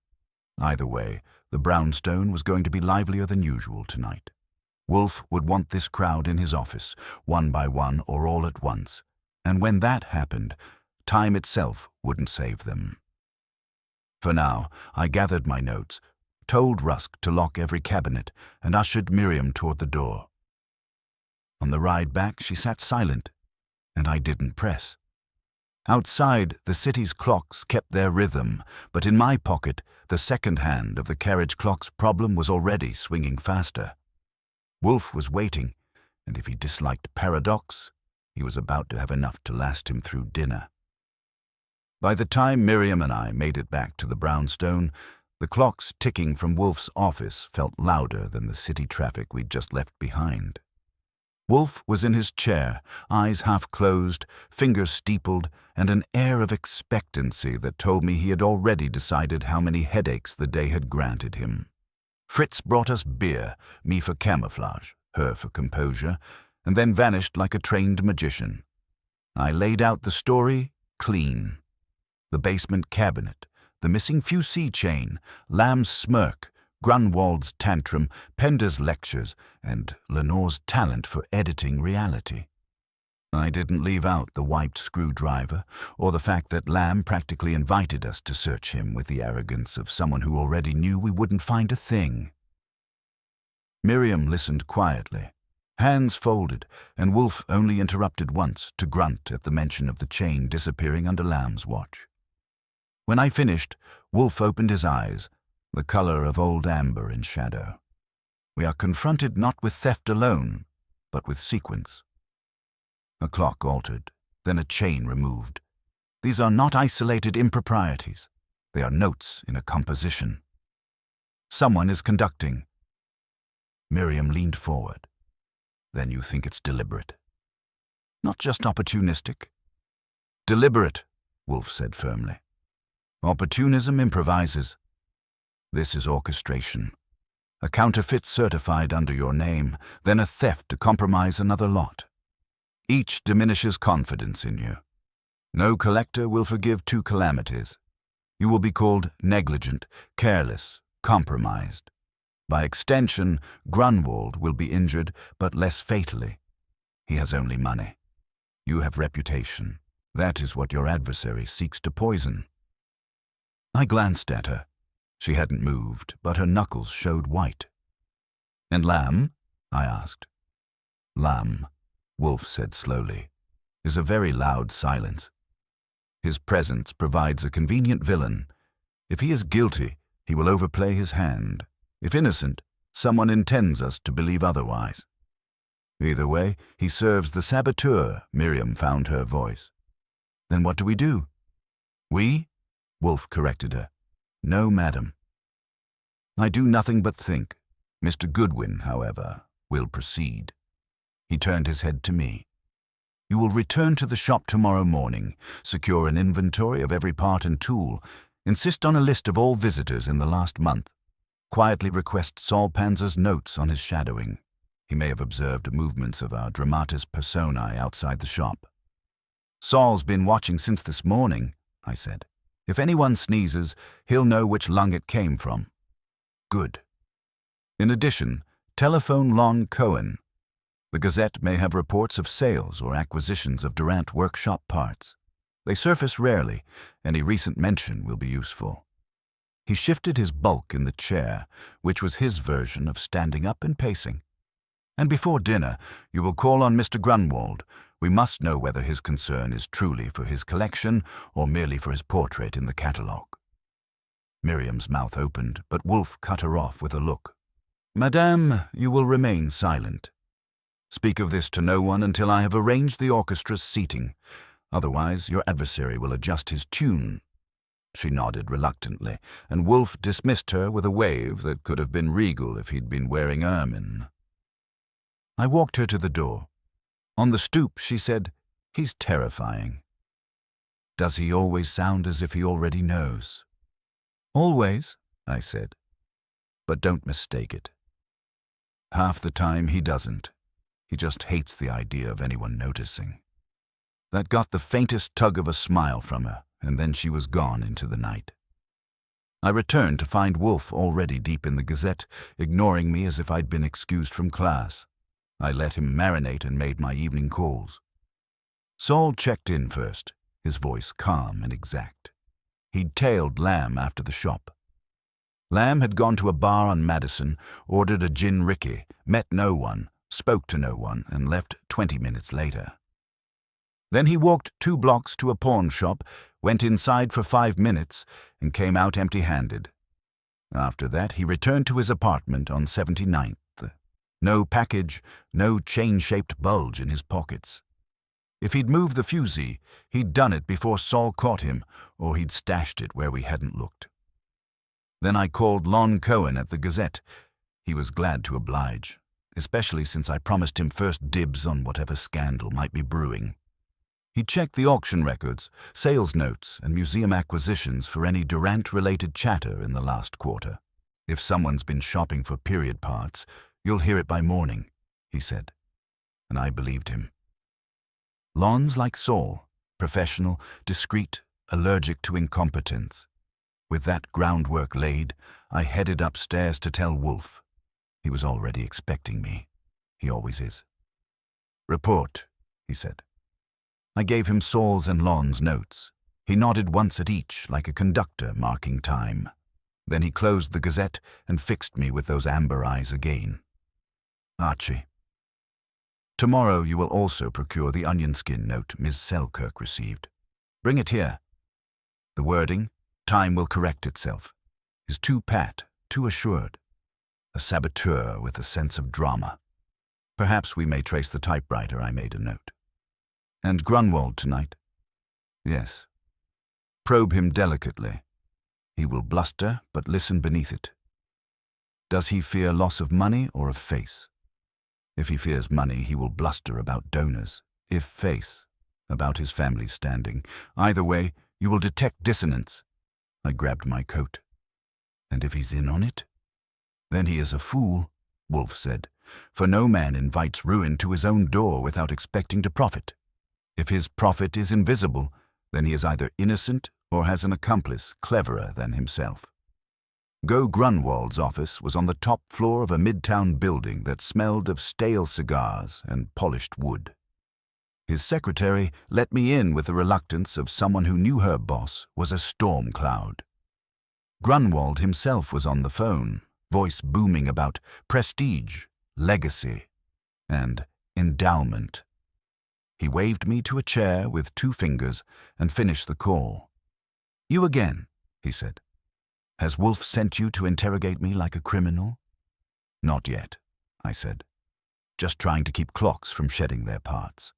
Either way, the brownstone was going to be livelier than usual tonight. Wolfe would want this crowd in his office, one by one or all at once, and when that happened, time itself wouldn't save them. For now, I gathered my notes, told Rusk to lock every cabinet, and ushered Miriam toward the door. On the ride back, she sat silent, and I didn't press. Outside, the city's clocks kept their rhythm, but in my pocket, the second hand of the carriage clock's problem was already swinging faster. Wolfe was waiting, and if he disliked paradox, he was about to have enough to last him through dinner. By the time Miriam and I made it back to the brownstone, the clocks ticking from Wolfe's office felt louder than the city traffic we'd just left behind. Wolfe was in his chair, eyes half closed, fingers steepled, and an air of expectancy that told me he had already decided how many headaches the day had granted him. Fritz brought us beer, me for camouflage, her for composure, and then vanished like a trained magician. I laid out the story clean. The basement cabinet, the missing fusee chain, Lamb's smirk, Grunwald's tantrum, Pender's lectures, and Lenore's talent for editing reality. I didn't leave out the wiped screwdriver, or the fact that Lamb practically invited us to search him with the arrogance of someone who already knew we wouldn't find a thing. Miriam listened quietly, hands folded, and Wolfe only interrupted once to grunt at the mention of the chain disappearing under Lamb's watch. When I finished, Wolfe opened his eyes, the color of old amber in shadow. We are confronted not with theft alone, but with sequence. A clock altered, then a chain removed. These are not isolated improprieties. They are notes in a composition. Someone is conducting. Miriam leaned forward. Then you think it's deliberate. Not just opportunistic. Deliberate, Wolfe said firmly. Opportunism improvises. This is orchestration. A counterfeit certified under your name, then a theft to compromise another lot. Each diminishes confidence in you. No collector will forgive two calamities. You will be called negligent, careless, compromised. By extension, Grunwald will be injured, but less fatally. He has only money. You have reputation. That is what your adversary seeks to poison. I glanced at her. She hadn't moved, but her knuckles showed white. And Lamb? I asked. Lamb, Wolfe said slowly, is a very loud silence. His presence provides a convenient villain. If he is guilty, he will overplay his hand. If innocent, someone intends us to believe otherwise. Either way, he serves the saboteur, Miriam found her voice. Then what do we do? We? Wolfe corrected her. No, madam. I do nothing but think. Mr. Goodwin, however, will proceed. He turned his head to me. You will return to the shop tomorrow morning, secure an inventory of every part and tool, insist on a list of all visitors in the last month, quietly request Saul Panzer's notes on his shadowing. He may have observed movements of our dramatis personae outside the shop. Saul's been watching since this morning, I said. If anyone sneezes, he'll know which lung it came from. Good. In addition, telephone Lon Cohen. The Gazette may have reports of sales or acquisitions of Durant workshop parts. They surface rarely. Any recent mention will be useful. He shifted his bulk in the chair, which was his version of standing up and pacing. And before dinner, you will call on Mr. Grunwald. We must know whether his concern is truly for his collection or merely for his portrait in the catalogue. Miriam's mouth opened, but Wolfe cut her off with a look. Madame, you will remain silent. Speak of this to no one until I have arranged the orchestra's seating. Otherwise, your adversary will adjust his tune. She nodded reluctantly, and Wolfe dismissed her with a wave that could have been regal if he'd been wearing ermine. I walked her to the door. On the stoop, she said, He's terrifying. Does he always sound as if he already knows? Always, I said. But don't mistake it. Half the time he doesn't. He just hates the idea of anyone noticing. That got the faintest tug of a smile from her, and then she was gone into the night. I returned to find Wolfe already deep in the Gazette, ignoring me as if I'd been excused from class. I let him marinate and made my evening calls. Saul checked in first, his voice calm and exact. He'd tailed Lamb after the shop. Lamb had gone to a bar on Madison, ordered a gin Ricky, met no one, spoke to no one, and left 20 minutes later. Then he walked 2 blocks to a pawn shop, went inside for 5 minutes, and came out empty-handed. After that, he returned to his apartment on 79th. No package, no chain-shaped bulge in his pockets. If he'd moved the fusee, he'd done it before Saul caught him, or he'd stashed it where we hadn't looked. Then I called Lon Cohen at the Gazette. He was glad to oblige, especially since I promised him first dibs on whatever scandal might be brewing. He checked the auction records, sales notes, and museum acquisitions for any Durant-related chatter in the last quarter. If someone's been shopping for period parts, you'll hear it by morning, he said. And I believed him. Lon's like Saul, professional, discreet, allergic to incompetence. With that groundwork laid, I headed upstairs to tell Wolfe. He was already expecting me. He always is. "Report," he said. I gave him Saul's and Lon's notes. He nodded once at each, like a conductor marking time. Then he closed the Gazette and fixed me with those amber eyes again. "Archie, tomorrow you will also procure the onion skin note Miss Selkirk received. Bring it here. The wording, time will correct itself, is too pat, too assured. A saboteur with a sense of drama. Perhaps we may trace the typewriter I made a note. And Grunwald tonight? Yes. Probe him delicately. He will bluster, but listen beneath it. Does he fear loss of money or of face? If he fears money, he will bluster about donors. If face, about his family's standing. Either way, you will detect dissonance. I grabbed my coat. And if he's in on it? Then he is a fool, Wolfe said, for no man invites ruin to his own door without expecting to profit. If his profit is invisible, then he is either innocent or has an accomplice cleverer than himself. Go Grunwald's office was on the top floor of a midtown building that smelled of stale cigars and polished wood. His secretary let me in with the reluctance of someone who knew her boss was a storm cloud. Grunwald himself was on the phone, voice booming about prestige, legacy, and endowment. He waved me to a chair with 2 fingers and finished the call. "You again," he said. "Has Wolfe sent you to interrogate me like a criminal?" "Not yet," I said. "Just trying to keep clocks from shedding their parts."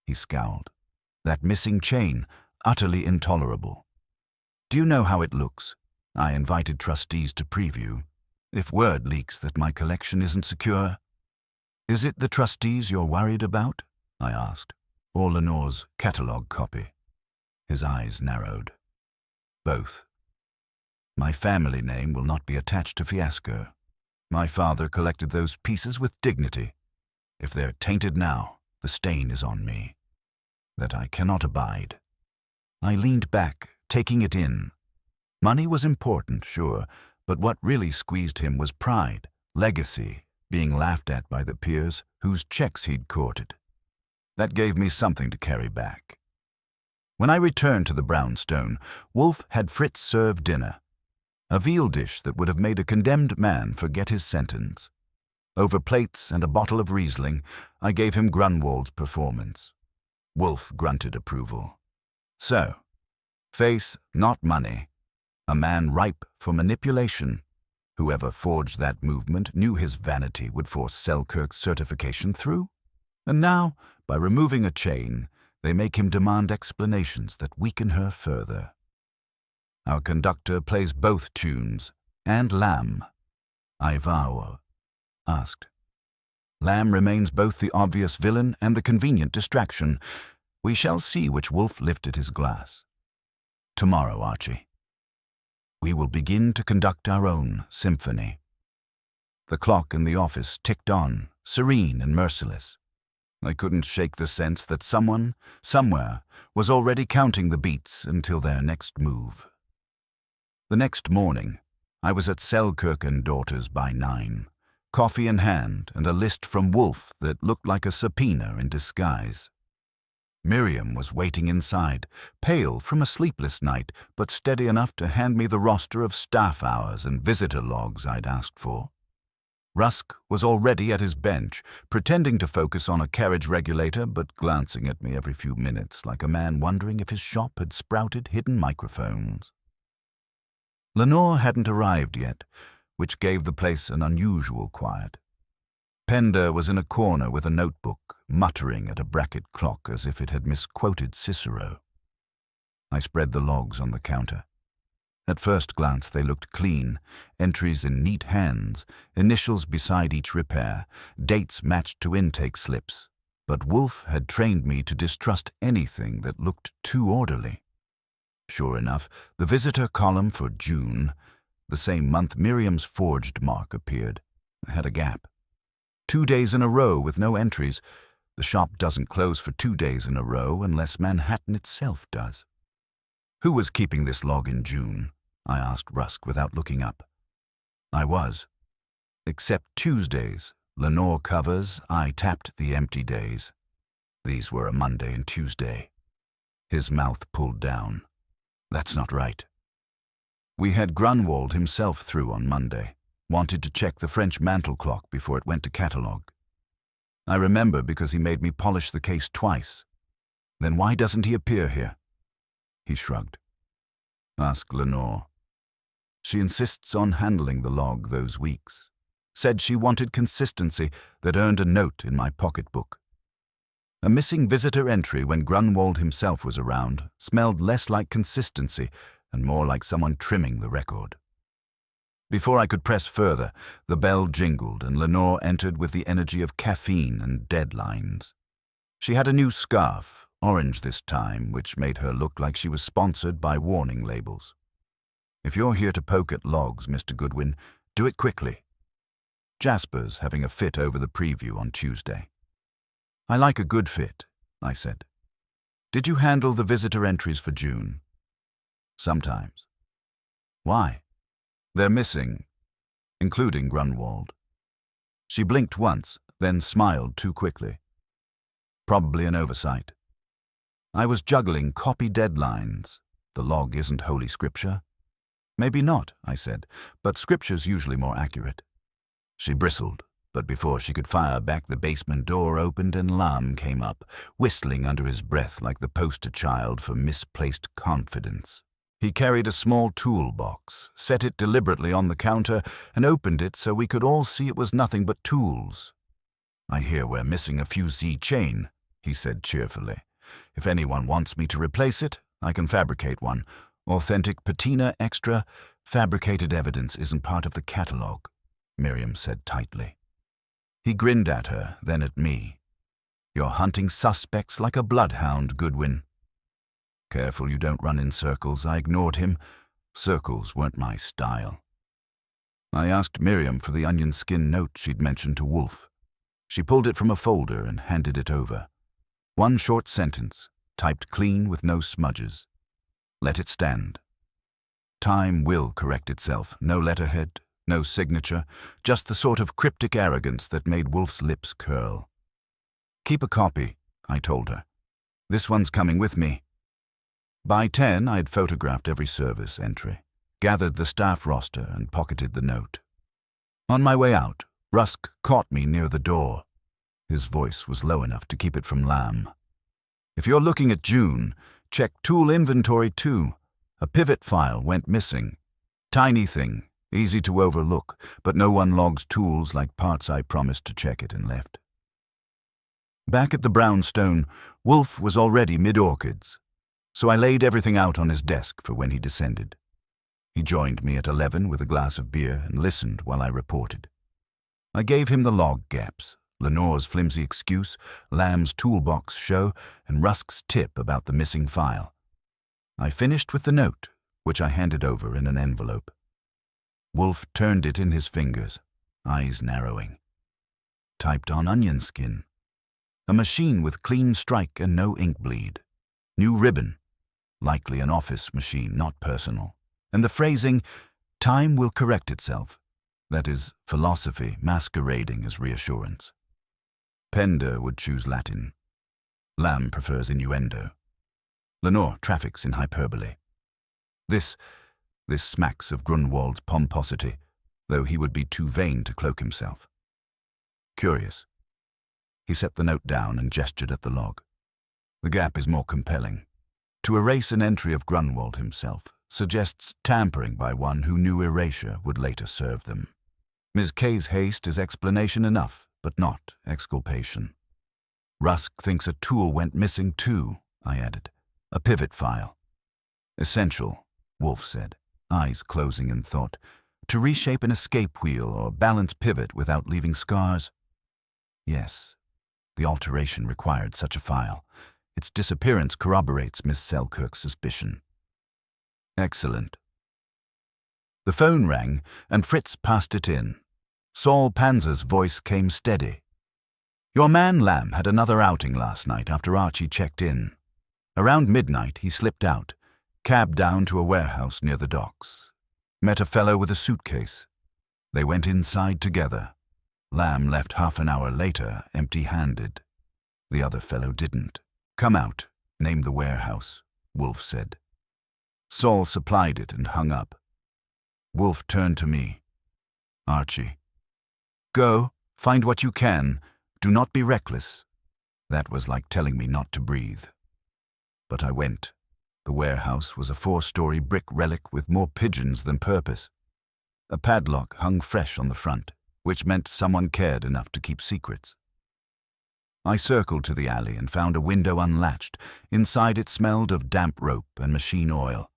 He scowled. "That missing chain, utterly intolerable. Do you know how it looks? I invited trustees to preview. If word leaks that my collection isn't secure..." "Is it the trustees you're worried about?" I asked. "Or Lenore's catalogue copy?" His eyes narrowed. "Both. My family name will not be attached to fiasco. My father collected those pieces with dignity. If they're tainted now, the stain is on me. That I cannot abide." I leaned back, taking it in. Money was important, sure, but what really squeezed him was pride, legacy, being laughed at by the peers whose checks he'd courted. That gave me something to carry back. When I returned to the brownstone, Wolfe had Fritz serve dinner. A veal dish that would have made a condemned man forget his sentence. Over plates and a bottle of Riesling, I gave him Grunwald's performance. Wolfe grunted approval. So, face, not money. A man ripe for manipulation. Whoever forged that movement knew his vanity would force Selkirk's certification through. And now, by removing a chain, they make him demand explanations that weaken her further. Our conductor plays both tunes, and Lamb. Ivao asked. Lamb remains both the obvious villain and the convenient distraction. We shall see which Wolfe lifted his glass. Tomorrow, Archie. We will begin to conduct our own symphony. The clock in the office ticked on, serene and merciless. I couldn't shake the sense that someone, somewhere, was already counting the beats until their next move. The next morning, I was at Selkirk and Daughters by 9, coffee in hand and a list from Wolfe that looked like a subpoena in disguise. Miriam was waiting inside, pale from a sleepless night, but steady enough to hand me the roster of staff hours and visitor logs I'd asked for. Rusk was already at his bench, pretending to focus on a carriage regulator, but glancing at me every few minutes like a man wondering if his shop had sprouted hidden microphones. Lenore hadn't arrived yet, which gave the place an unusual quiet. Pender was in a corner with a notebook, muttering at a bracket clock as if it had misquoted Cicero. I spread the logs on the counter. At first glance they looked clean, entries in neat hands, initials beside each repair, dates matched to intake slips. But Wolfe had trained me to distrust anything that looked too orderly. Sure enough, the visitor column for June, the same month Miriam's forged mark appeared, had a gap. 2 days in a row with no entries. The shop doesn't close for 2 days in a row unless Manhattan itself does. Who was keeping this log in June? I asked Rusk without looking up. I was. Except Tuesdays, Lenore covers, I tapped the empty days. These were a Monday and Tuesday. His mouth pulled down. That's not right. We had Grunwald himself through on Monday. Wanted to check the French mantel clock before it went to catalogue. I remember because he made me polish the case twice. Then why doesn't he appear here? He shrugged. Ask Lenore. She insists on handling the log those weeks. Said she wanted consistency that earned a note in my pocketbook. A missing visitor entry when Grunwald himself was around smelled less like consistency and more like someone trimming the record. Before I could press further, the bell jingled and Lenore entered with the energy of caffeine and deadlines. She had a new scarf, orange this time, which made her look like she was sponsored by warning labels. If you're here to poke at logs, Mr. Goodwin, do it quickly. Jasper's having a fit over the preview on Tuesday. I like a good fit, I said. Did you handle the visitor entries for June? Sometimes. Why? They're missing, including Grunwald. She blinked once, then smiled too quickly. Probably an oversight. I was juggling copy deadlines. The log isn't Holy Scripture. Maybe not, I said, but Scripture's usually more accurate. She bristled, but before she could fire back, the basement door opened and Lam came up, whistling under his breath like the poster child for misplaced confidence. He carried a small toolbox, set it deliberately on the counter, and opened it so we could all see it was nothing but tools. I hear we're missing a few Z-chain, he said cheerfully. If anyone wants me to replace it, I can fabricate one. Authentic patina extra, fabricated evidence isn't part of the catalogue, Miriam said tightly. He grinned at her, then at me. You're hunting suspects like a bloodhound, Goodwin. Careful you don't run in circles, I ignored him. Circles weren't my style. I asked Miriam for the onion skin note she'd mentioned to Wolfe. She pulled it from a folder and handed it over. One short sentence, typed clean with no smudges. Let it stand. Time will correct itself. No letterhead, no signature, just the sort of cryptic arrogance that made Wolfe's lips curl. Keep a copy, I told her. This one's coming with me. By 10, I'd photographed every service entry, gathered the staff roster, and pocketed the note. On my way out, Rusk caught me near the door. His voice was low enough to keep it from Lam. If you're looking at June, check tool inventory too. A pivot file went missing. Tiny thing, easy to overlook, but no one logs tools like parts I promised to check it and left. Back at the brownstone, Wolfe was already mid-orchids, so I laid everything out on his desk for when he descended. He joined me at 11 with a glass of beer and listened while I reported. I gave him the log gaps, Lenore's flimsy excuse, Lamb's toolbox show, and Rusk's tip about the missing file. I finished with the note, which I handed over in an envelope. Wolfe turned it in his fingers, eyes narrowing. Typed on onion skin. A machine with clean strike and no ink bleed. New ribbon. Likely an office machine, not personal. And the phrasing, time will correct itself. That is, philosophy masquerading as reassurance. Pender would choose Latin. Lamb prefers innuendo. Lenore traffics in hyperbole. This smacks of Grunwald's pomposity, though he would be too vain to cloak himself. Curious. He set the note down and gestured at the log. The gap is more compelling. To erase an entry of Grunwald himself suggests tampering by one who knew erasure would later serve them. Ms. K's haste is explanation enough, but not exculpation. Rusk thinks a tool went missing too, I added. A pivot file. Essential, Wolfe said, eyes closing in thought, to reshape an escape wheel or balance pivot without leaving scars. Yes, the alteration required such a file. Its disappearance corroborates Miss Selkirk's suspicion. Excellent. The phone rang, and Fritz passed it in. Saul Panzer's voice came steady. Your man Lamb had another outing last night after Archie checked in. Around midnight, he slipped out, cabbed down to a warehouse near the docks. Met a fellow with a suitcase. They went inside together. Lamb left half an hour later, empty-handed. The other fellow didn't. Come out, name the warehouse, Wolfe said. Saul supplied it and hung up. Wolfe turned to me. Archie. Go, find what you can. Do not be reckless. That was like telling me not to breathe. But I went. The warehouse was a 4-story brick relic with more pigeons than purpose. A padlock hung fresh on the front, which meant someone cared enough to keep secrets. I circled to the alley and found a window unlatched. Inside it smelled of damp rope and machine oil.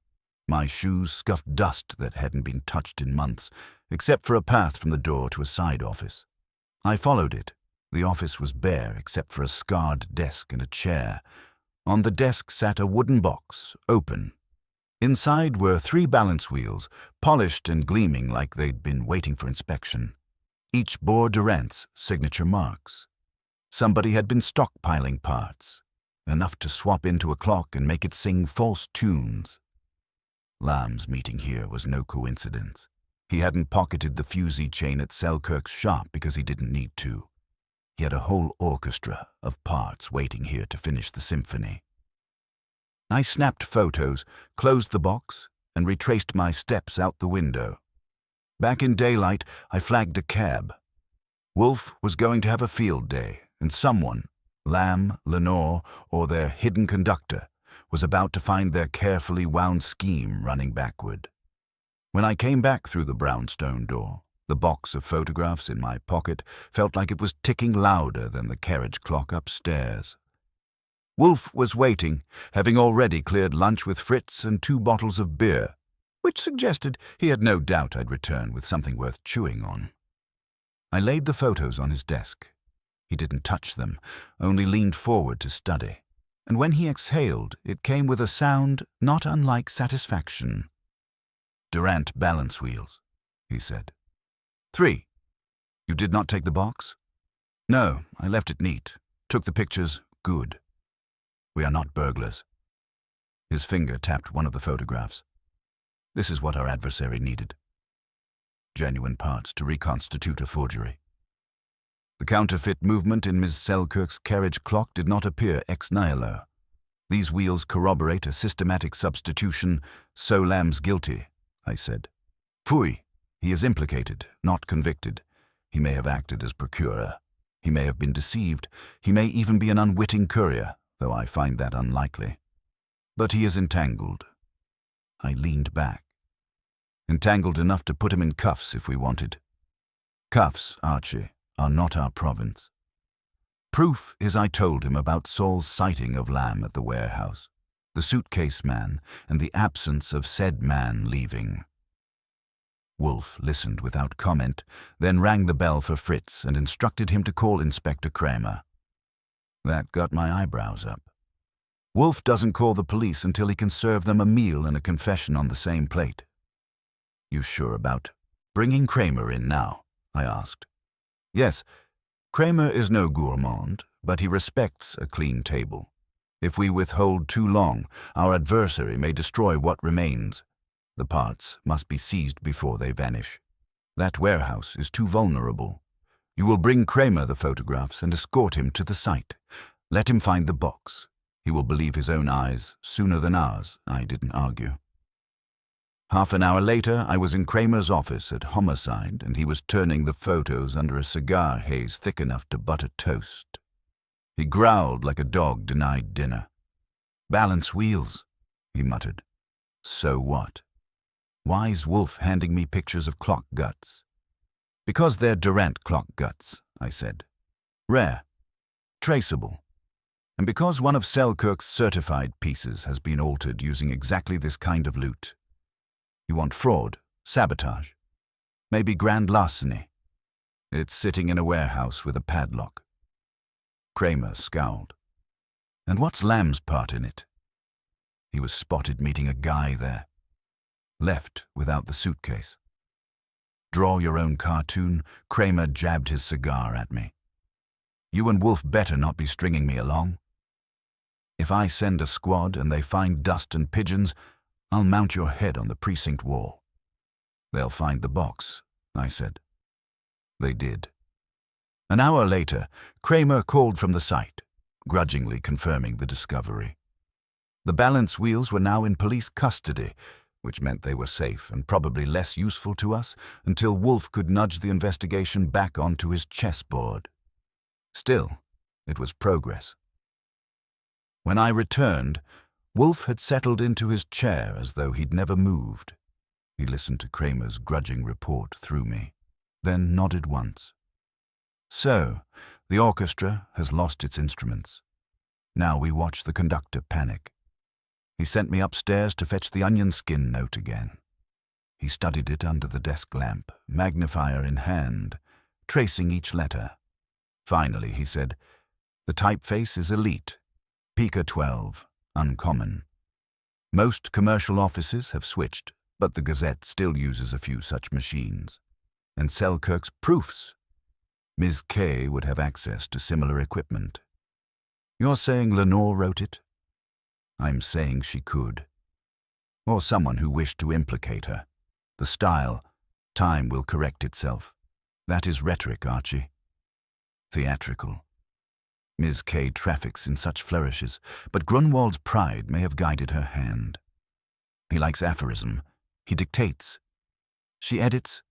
My shoes scuffed dust that hadn't been touched in months, except for a path from the door to a side office. I followed it. The office was bare except for a scarred desk and a chair. On the desk sat a wooden box, open. Inside were 3 balance wheels, polished and gleaming like they'd been waiting for inspection. Each bore Durant's signature marks. Somebody had been stockpiling parts, enough to swap into a clock and make it sing false tunes. Lamb's meeting here was no coincidence. He hadn't pocketed the fusee chain at Selkirk's shop because he didn't need to. He had a whole orchestra of parts waiting here to finish the symphony. I snapped photos, closed the box, and retraced my steps out the window. Back in daylight, I flagged a cab. Wolfe was going to have a field day, and someone, Lamb, Lenore, or their hidden conductor, was about to find their carefully wound scheme running backward. When I came back through the brownstone door, the box of photographs in my pocket felt like it was ticking louder than the carriage clock upstairs. Wolfe was waiting, having already cleared lunch with Fritz and 2 bottles of beer, which suggested he had no doubt I'd return with something worth chewing on. I laid the photos on his desk. He didn't touch them, only leaned forward to study, and when he exhaled, it came with a sound not unlike satisfaction. Durant balance wheels, he said. 3. You did not take the box? No, I left it neat. Took the pictures, good. We are not burglars. His finger tapped one of the photographs. This is what our adversary needed. Genuine parts to reconstitute a forgery. The counterfeit movement in Ms. Selkirk's carriage clock did not appear ex nihilo. These wheels corroborate a systematic substitution, so Lamb's guilty, I said. Fui, he is implicated, not convicted. He may have acted as procurer. He may have been deceived. He may even be an unwitting courier, though I find that unlikely. But he is entangled. I leaned back. Entangled enough to put him in cuffs if we wanted. Cuffs, Archie, are not our province. Proof is I told him about Saul's sighting of Lamb at the warehouse, the suitcase man, and the absence of said man leaving. Wolfe listened without comment, then rang the bell for Fritz and instructed him to call Inspector Kramer. That got my eyebrows up. Wolfe doesn't call the police until he can serve them a meal and a confession on the same plate. You sure about bringing Kramer in now? I asked. Yes, Kramer is no gourmand, but he respects a clean table. If we withhold too long, our adversary may destroy what remains. The parts must be seized before they vanish. That warehouse is too vulnerable. You will bring Kramer the photographs and escort him to the site. Let him find the box. He will believe his own eyes sooner than ours, I didn't argue. Half an hour later, I was in Kramer's office at Homicide, and he was turning the photos under a cigar haze thick enough to butter toast. He growled like a dog denied dinner. "Balance wheels," he muttered. "So what? Why's Wolfe handing me pictures of clock guts?" "Because they're Durant clock guts," I said. "Rare. Traceable. And because one of Selkirk's certified pieces has been altered using exactly this kind of loot. You want fraud, sabotage, maybe grand larceny. It's sitting in a warehouse with a padlock." Kramer scowled. "And what's Lamb's part in it?" "He was spotted meeting a guy there. Left without the suitcase." "Draw your own cartoon," Kramer jabbed his cigar at me. "You and Wolfe better not be stringing me along. If I send a squad and they find dust and pigeons, I'll mount your head on the precinct wall." "They'll find the box," I said. They did. An hour later, Kramer called from the site, grudgingly confirming the discovery. The balance wheels were now in police custody, which meant they were safe and probably less useful to us until Wolfe could nudge the investigation back onto his chessboard. Still, it was progress. When I returned, Wolfe had settled into his chair as though he'd never moved. He listened to Kramer's grudging report through me, then nodded once. "So, the orchestra has lost its instruments. Now we watch the conductor panic." He sent me upstairs to fetch the onion skin note again. He studied it under the desk lamp, magnifier in hand, tracing each letter. Finally, he said, "The typeface is elite, Pica 12. Uncommon. Most commercial offices have switched, but the Gazette still uses a few such machines. And Selkirk's proofs. Ms. K would have access to similar equipment." "You're saying Lenore wrote it?" "I'm saying she could. Or someone who wished to implicate her. The style, time will correct itself. That is rhetoric, Archie. Theatrical. Ms. K traffics in such flourishes, but Grunwald's pride may have guided her hand. He likes aphorism. He dictates. She edits.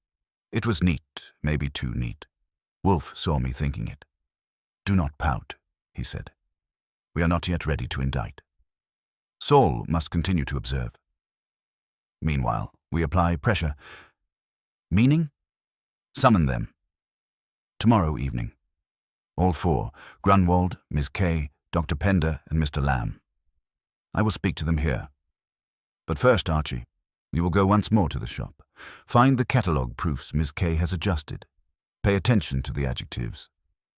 It was neat, maybe too neat. Wolfe saw me thinking it. "Do not pout," he said. "We are not yet ready to indict. Saul must continue to observe. Meanwhile, we apply pressure. Meaning? Summon them. Tomorrow evening. All four, Grunwald, Ms. K, Dr. Pender, and Mr. Lamb. I will speak to them here. But first, Archie, you will go once more to the shop. Find the catalogue proofs Ms. K has adjusted. Pay attention to the adjectives.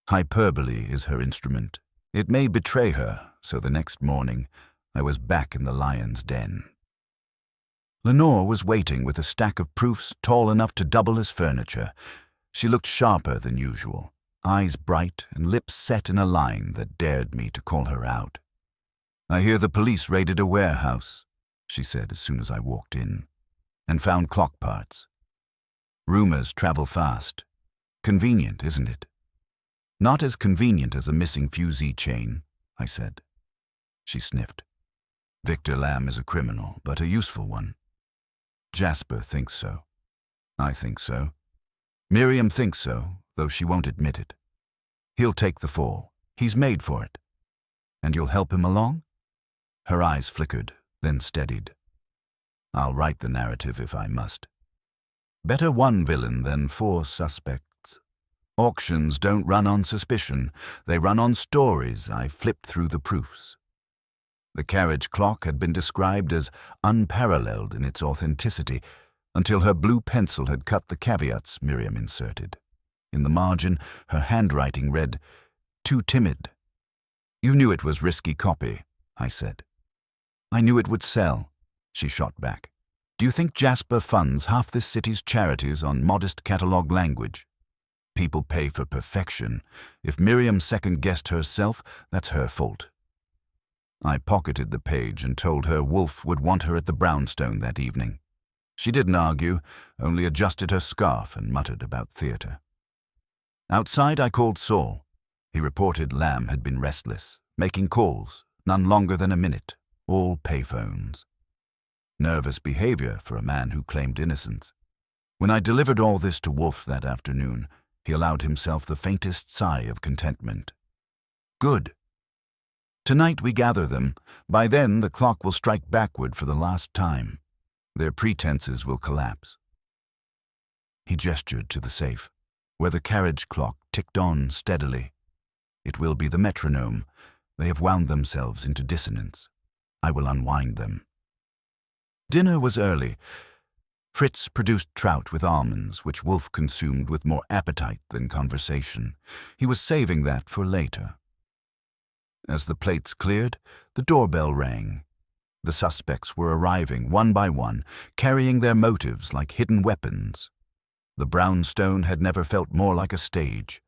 Hyperbole is her instrument. It may betray her, so the next morning I was back in the lion's den. Lenore was waiting with a stack of proofs tall enough to double as furniture. She looked sharper than usual, eyes bright and lips set in a line that dared me to call her out. "I hear the police raided a warehouse," she said as soon as I walked in, "and found clock parts. Rumors travel fast. Convenient, isn't it?" "Not as convenient as a missing fusee chain," I said. She sniffed. "Victor Lamb is a criminal, but a useful one. Jasper thinks so. I think so. Miriam thinks so, though she won't admit it. He'll take the fall. He's made for it. And you'll help him along?" Her eyes flickered, then steadied. "I'll write the narrative if I must. Better one villain than 4 suspects. Auctions don't run on suspicion. They run on stories." I flipped through the proofs. The carriage clock had been described as unparalleled in its authenticity until her blue pencil had cut the caveats Miriam inserted. In the margin, her handwriting read, "Too timid." "You knew it was risky copy," I said. "I knew it would sell," she shot back. "Do you think Jasper funds half this city's charities on modest catalogue language? People pay for perfection. If Miriam second-guessed herself, that's her fault." I pocketed the page and told her Wolfe would want her at the brownstone that evening. She didn't argue, only adjusted her scarf and muttered about theatre. Outside, I called Saul. He reported Lamb had been restless, making calls, none longer than a minute, all payphones. Nervous behavior for a man who claimed innocence. When I delivered all this to Wolfe that afternoon, he allowed himself the faintest sigh of contentment. Good. Tonight we gather them. By then the clock will strike backward for the last time. Their pretenses will collapse. He gestured to the safe, where the carriage clock ticked on steadily. It will be the metronome. They have wound themselves into dissonance. I will unwind them. Dinner was early. Fritz produced trout with almonds, which Wolfe consumed with more appetite than conversation. He was saving that for later. As the plates cleared, the doorbell rang. The suspects were arriving one by one, carrying their motives like hidden weapons. The brownstone had never felt more like a stage,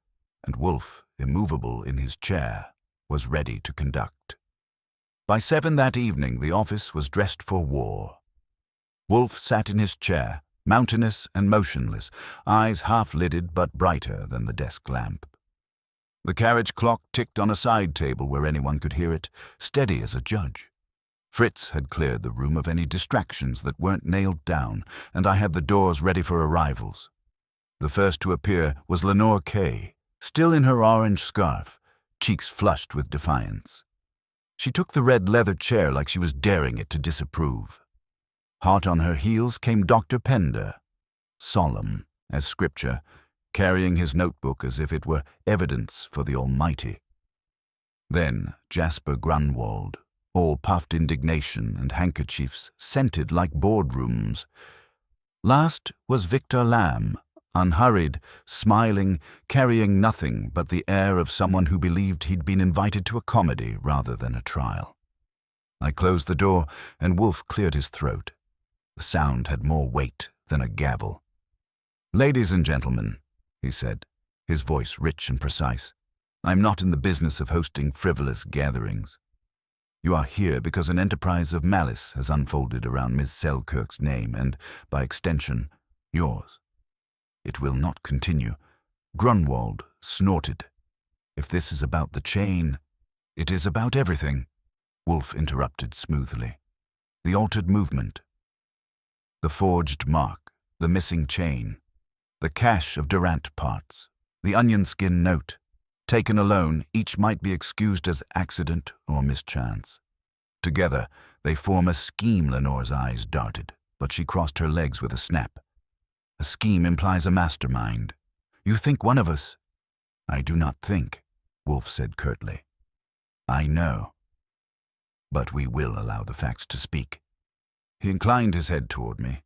and Wolfe, immovable in his chair, was ready to conduct. By 7 that evening, the office was dressed for war. Wolfe sat in his chair, mountainous and motionless, eyes half-lidded but brighter than the desk lamp. The carriage clock ticked on a side table where anyone could hear it, steady as a judge. Fritz had cleared the room of any distractions that weren't nailed down, and I had the doors ready for arrivals. The first to appear was Lenore Kay, still in her orange scarf, cheeks flushed with defiance. She took the red leather chair like she was daring it to disapprove. Hot on her heels came Dr. Pender, solemn as scripture, carrying his notebook as if it were evidence for the Almighty. Then Jasper Grunwald, all puffed indignation and handkerchiefs scented like boardrooms. Last was Victor Lamb, unhurried, smiling, carrying nothing but the air of someone who believed he'd been invited to a comedy rather than a trial. I closed the door, and Wolfe cleared his throat. The sound had more weight than a gavel. "Ladies and gentlemen," he said, his voice rich and precise, "I'm not in the business of hosting frivolous gatherings. You are here because an enterprise of malice has unfolded around Miss Selkirk's name and, by extension, yours. It will not continue." Grunwald snorted. "If this is about the chain, it is about everything," Wolfe interrupted smoothly. "The altered movement, the forged mark, the missing chain, the cache of Durant parts, the onion skin note. Taken alone, each might be excused as accident or mischance. Together, they form a scheme." Lenore's eyes darted, but she crossed her legs with a snap. "A scheme implies a mastermind. You think one of us—" "I do not think," Wolfe said curtly. "I know. But we will allow the facts to speak." He inclined his head toward me.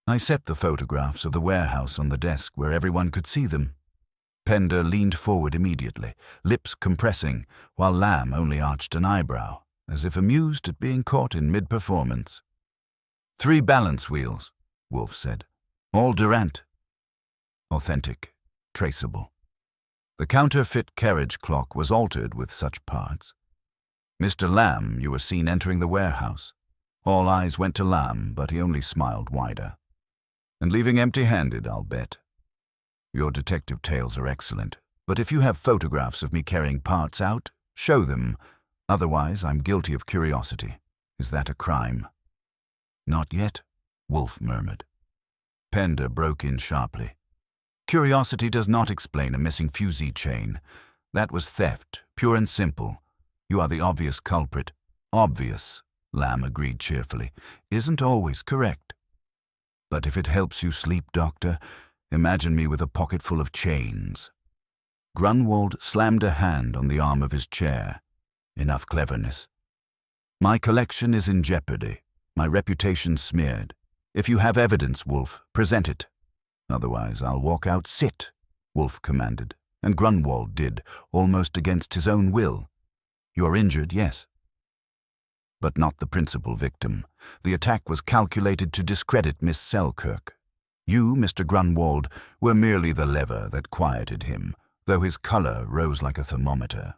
I set the photographs of the warehouse on the desk where everyone could see them. Pender leaned forward immediately, lips compressing, while Lamb only arched an eyebrow, as if amused at being caught in mid-performance. 3 balance wheels, Wolfe said. "All Durant. Authentic, traceable. The counterfeit carriage clock was altered with such parts. Mr. Lamb, you were seen entering the warehouse. All eyes went to Lamb, but he only smiled wider. And leaving empty-handed, I'll bet. Your detective tales are excellent, but if you have photographs of me carrying parts out, show them. Otherwise, I'm guilty of curiosity. Is that a crime?" "Not yet," Wolfe murmured. Pender broke in sharply. "Curiosity does not explain a missing fusee chain. That was theft, pure and simple. You are the obvious culprit." "Obvious," Lamb agreed cheerfully, "isn't always correct. But if it helps you sleep, Doctor, imagine me with a pocket full of chains." Grunwald slammed a hand on the arm of his chair. "Enough cleverness. My collection is in jeopardy, my reputation smeared. If you have evidence, Wolfe, present it. Otherwise, I'll walk out." "Sit," Wolfe commanded, and Grunwald did, almost against his own will. "You are injured, yes, but not the principal victim. The attack was calculated to discredit Miss Selkirk. You, Mr. Grunwald, were merely the lever that quieted him, though his color rose like a thermometer."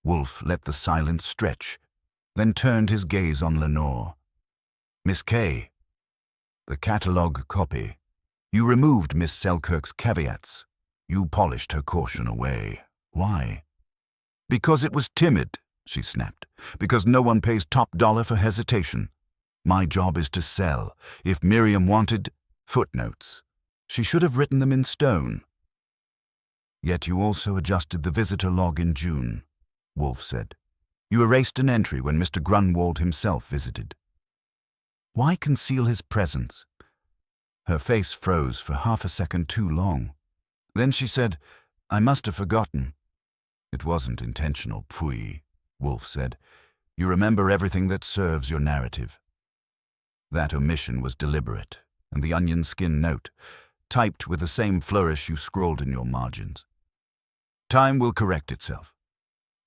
Wolfe let the silence stretch, then turned his gaze on Lenore. "Miss Kay, the catalogue copy. You removed Miss Selkirk's caveats. You polished her caution away. Why? Because it was timid, she snapped. Because no one pays top dollar for hesitation. My job is to sell. If Miriam wanted footnotes, she should have written them in stone. Yet you also adjusted the visitor log in June, Wolfe said. You erased an entry when Mr. Grunwald himself visited. Why conceal his presence? Her face froze for half a second too long. Then she said, I must have forgotten. It wasn't intentional, pfui, Wolfe said. You remember everything that serves your narrative. That omission was deliberate, and the onion skin note, typed with the same flourish you scrawled in your margins. Time will correct itself.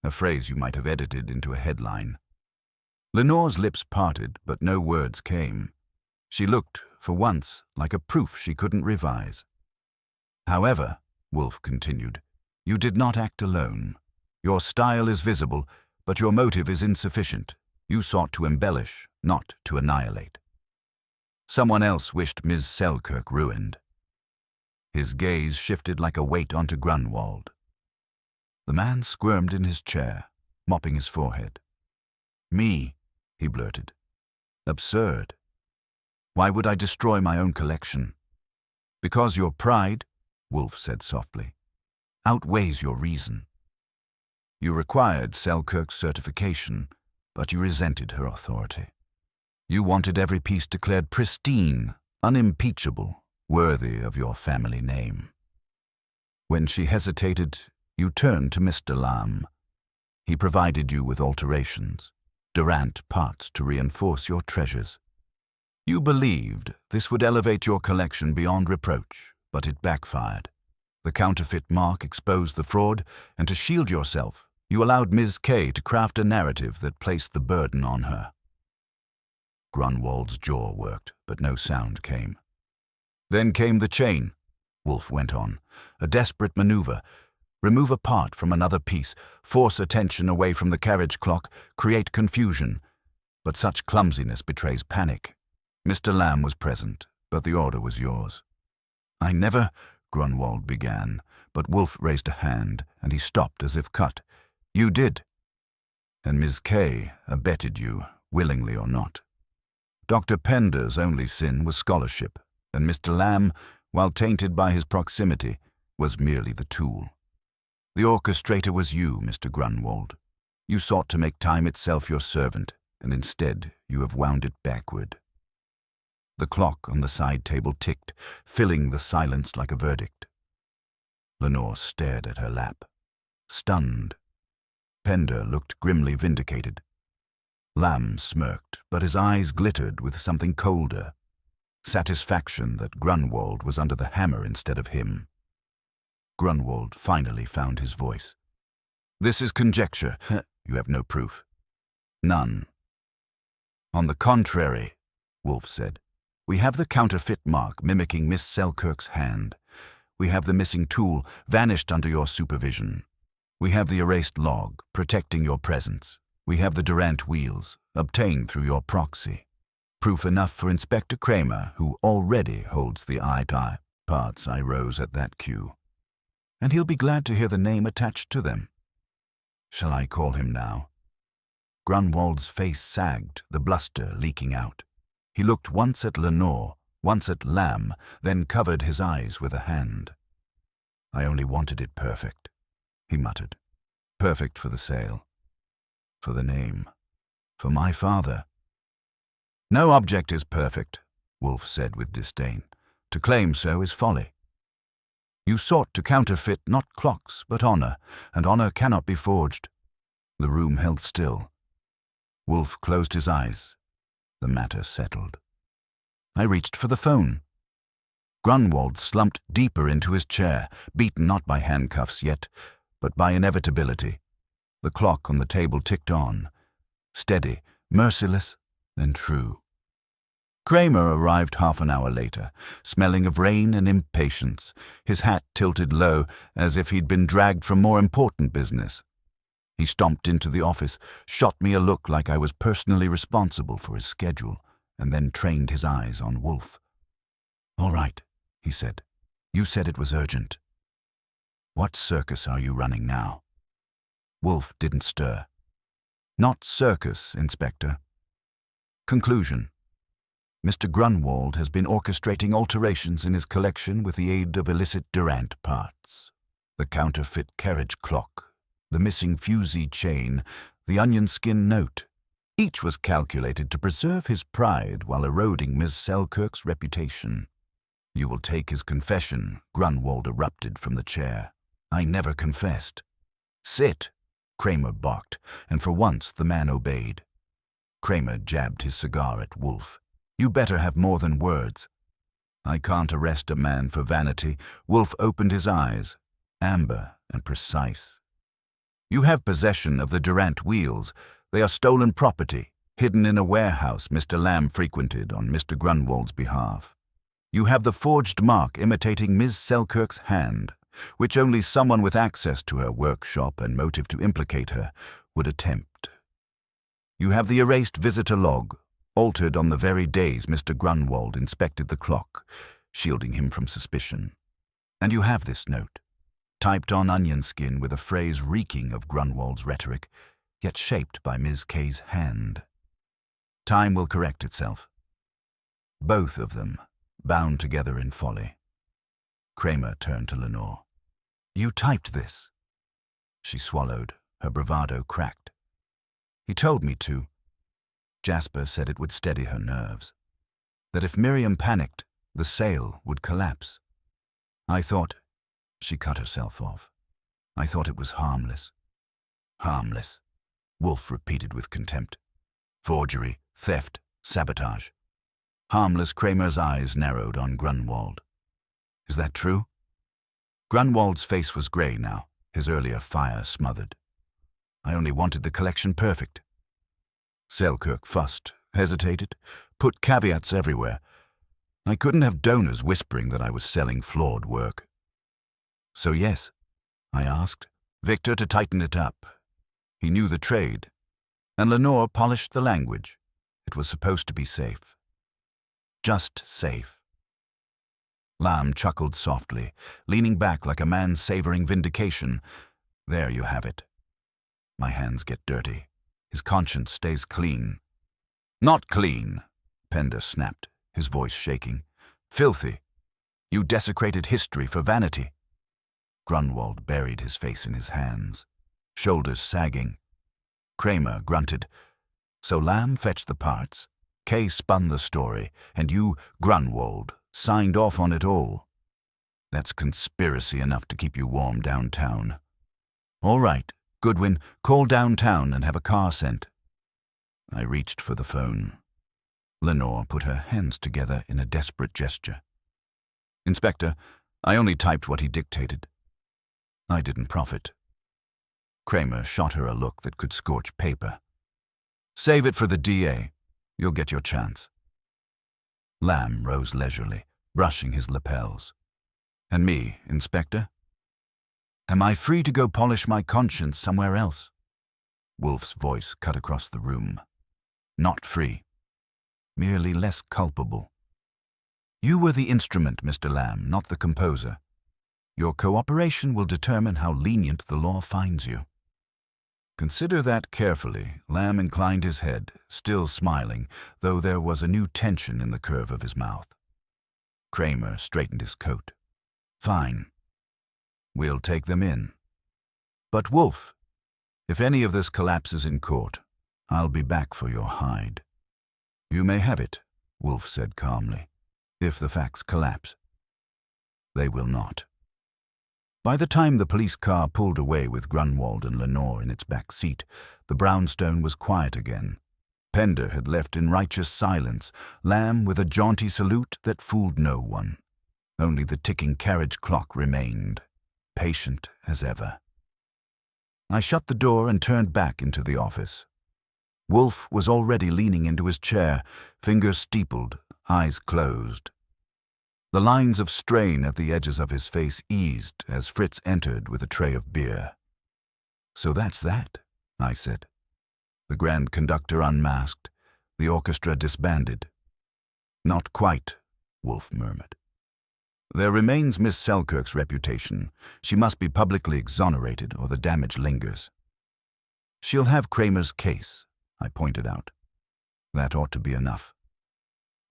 A phrase you might have edited into a headline. Lenore's lips parted, but no words came. She looked, for once, like a proof she couldn't revise. However, Wolfe continued, you did not act alone. Your style is visible, but your motive is insufficient. You sought to embellish, not to annihilate. Someone else wished Ms. Selkirk ruined. His gaze shifted like a weight onto Grunwald. The man squirmed in his chair, mopping his forehead. Me, he blurted. Absurd. Why would I destroy my own collection? Because your pride, Wolfe said softly, outweighs your reason. You required Selkirk's certification, but you resented her authority. You wanted every piece declared pristine, unimpeachable, worthy of your family name. When she hesitated, you turned to Mr. Lamb. He provided you with alterations, Durant parts to reinforce your treasures. You believed this would elevate your collection beyond reproach, but it backfired. The counterfeit mark exposed the fraud, and to shield yourself, you allowed Ms. K to craft a narrative that placed the burden on her. Grunwald's jaw worked, but no sound came. Then came the chain, Wolfe went on, a desperate maneuver. Remove a part from another piece, force attention away from the carriage clock, create confusion. But such clumsiness betrays panic. Mr. Lamb was present, but the order was yours. I never, Grunwald began, but Wolfe raised a hand, and he stopped as if cut. You did. And Ms. K abetted you, willingly or not. Dr. Pender's only sin was scholarship, and Mr. Lamb, while tainted by his proximity, was merely the tool. The orchestrator was you, Mr. Grunwald. You sought to make time itself your servant, and instead you have wound it backward. The clock on the side table ticked, filling the silence like a verdict. Lenore stared at her lap, stunned. Pender looked grimly vindicated. Lamb smirked, but his eyes glittered with something colder. Satisfaction that Grunwald was under the hammer instead of him. Grunwald finally found his voice. This is conjecture. You have no proof. None. On the contrary, Wolfe said, we have the counterfeit mark mimicking Miss Selkirk's hand. We have the missing tool vanished under your supervision. We have the erased log protecting your presence. We have the Durant wheels obtained through your proxy. Proof enough for Inspector Kramer, who already holds the eye-to-eye parts I rose at that cue. And he'll be glad to hear the name attached to them. Shall I call him now? Grunwald's face sagged, the bluster leaking out. He looked once at Lenore, once at Lamb, then covered his eyes with a hand. I only wanted it perfect, he muttered. Perfect for the sale. For the name. For my father. No object is perfect, Wolfe said with disdain. To claim so is folly. You sought to counterfeit not clocks, but honor, and honor cannot be forged. The room held still. Wolfe closed his eyes. The matter settled. I reached for the phone. Grunwald slumped deeper into his chair, beaten not by handcuffs yet, but by inevitability. The clock on the table ticked on, steady, merciless, and true. Kramer arrived half an hour later, smelling of rain and impatience, his hat tilted low as if he'd been dragged from more important business. He stomped into the office, shot me a look like I was personally responsible for his schedule, and then trained his eyes on Wolfe. All right, he said. You said it was urgent. What circus are you running now? Wolfe didn't stir. Not circus, Inspector. Conclusion. Mr. Grunwald has been orchestrating alterations in his collection with the aid of illicit Durant parts. The counterfeit carriage clock, the missing fusee chain, the onion skin note. Each was calculated to preserve his pride while eroding Miss Selkirk's reputation. You will take his confession, Grunwald erupted from the chair. I never confessed. Sit, Kramer barked, and for once the man obeyed. Kramer jabbed his cigar at Wolfe. You better have more than words. I can't arrest a man for vanity. Wolfe opened his eyes, amber and precise. You have possession of the Durant wheels. They are stolen property, hidden in a warehouse Mr. Lamb frequented on Mr. Grunwald's behalf. You have the forged mark imitating Ms. Selkirk's hand, which only someone with access to her workshop and motive to implicate her would attempt. You have the erased visitor log, altered on the very days Mr. Grunwald inspected the clock, shielding him from suspicion. And you have this note, typed on onion skin with a phrase reeking of Grunwald's rhetoric, yet shaped by Ms. K's hand. Time will correct itself. Both of them, bound together in folly. Kramer turned to Lenore. You typed this. She swallowed, her bravado cracked. He told me to. Jasper said it would steady her nerves. That if Miriam panicked, the sale would collapse. I thought, she cut herself off. I thought it was harmless. Harmless, Wolfe repeated with contempt. Forgery, theft, sabotage. Harmless. Kramer's eyes narrowed on Grunwald. Is that true? Grunwald's face was grey now, his earlier fire smothered. I only wanted the collection perfect. Selkirk fussed, hesitated, put caveats everywhere. I couldn't have donors whispering that I was selling flawed work. So yes, I asked Victor to tighten it up. He knew the trade, and Lenore polished the language. It was supposed to be safe. Just safe. Lamb chuckled softly, leaning back like a man savoring vindication. There you have it. My hands get dirty. His conscience stays clean. Not clean, Pender snapped, his voice shaking. Filthy. You desecrated history for vanity. Grunwald buried his face in his hands, shoulders sagging. Kramer grunted. So Lamb fetched the parts. Kay spun the story, and you, Grunwald, signed off on it all. That's conspiracy enough to keep you warm downtown. All right, Goodwin, call downtown and have a car sent. I reached for the phone. Lenore put her hands together in a desperate gesture. Inspector, I only typed what he dictated. I didn't profit. Kramer shot her a look that could scorch paper. Save it for the DA. You'll get your chance. Lamb rose leisurely, brushing his lapels. And me, Inspector? Am I free to go polish my conscience somewhere else? Wolfe's voice cut across the room. Not free. Merely less culpable. You were the instrument, Mr. Lamb, not the composer. Your cooperation will determine how lenient the law finds you. Consider that carefully. Lamb inclined his head, still smiling, though there was a new tension in the curve of his mouth. Kramer straightened his coat. Fine. We'll take them in. But Wolfe, if any of this collapses in court, I'll be back for your hide. You may have it, Wolfe said calmly, if the facts collapse. They will not. By the time the police car pulled away with Grunwald and Lenore in its back seat, the brownstone was quiet again. Pender had left in righteous silence, Lamb with a jaunty salute that fooled no one. Only the ticking carriage clock remained, patient as ever. I shut the door and turned back into the office. Wolfe was already leaning into his chair, fingers steepled, eyes closed. The lines of strain at the edges of his face eased as Fritz entered with a tray of beer. So that's that, I said. The grand conductor unmasked, the orchestra disbanded. Not quite, Wolfe murmured. There remains Miss Selkirk's reputation. She must be publicly exonerated or the damage lingers. She'll have Kramer's case, I pointed out. That ought to be enough.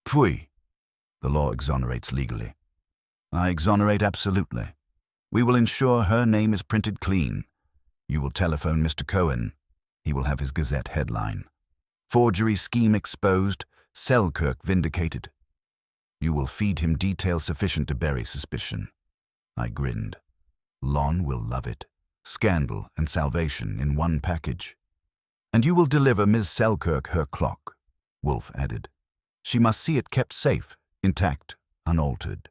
Pfui. The law exonerates legally. I exonerate absolutely. We will ensure her name is printed clean. You will telephone Mr. Cohen. He will have his Gazette headline. Forgery scheme exposed, Selkirk vindicated. You will feed him details sufficient to bury suspicion. I grinned. Lon will love it. Scandal and salvation in one package. And you will deliver Ms. Selkirk her clock, Wolfe added. She must see it kept safe, intact, unaltered.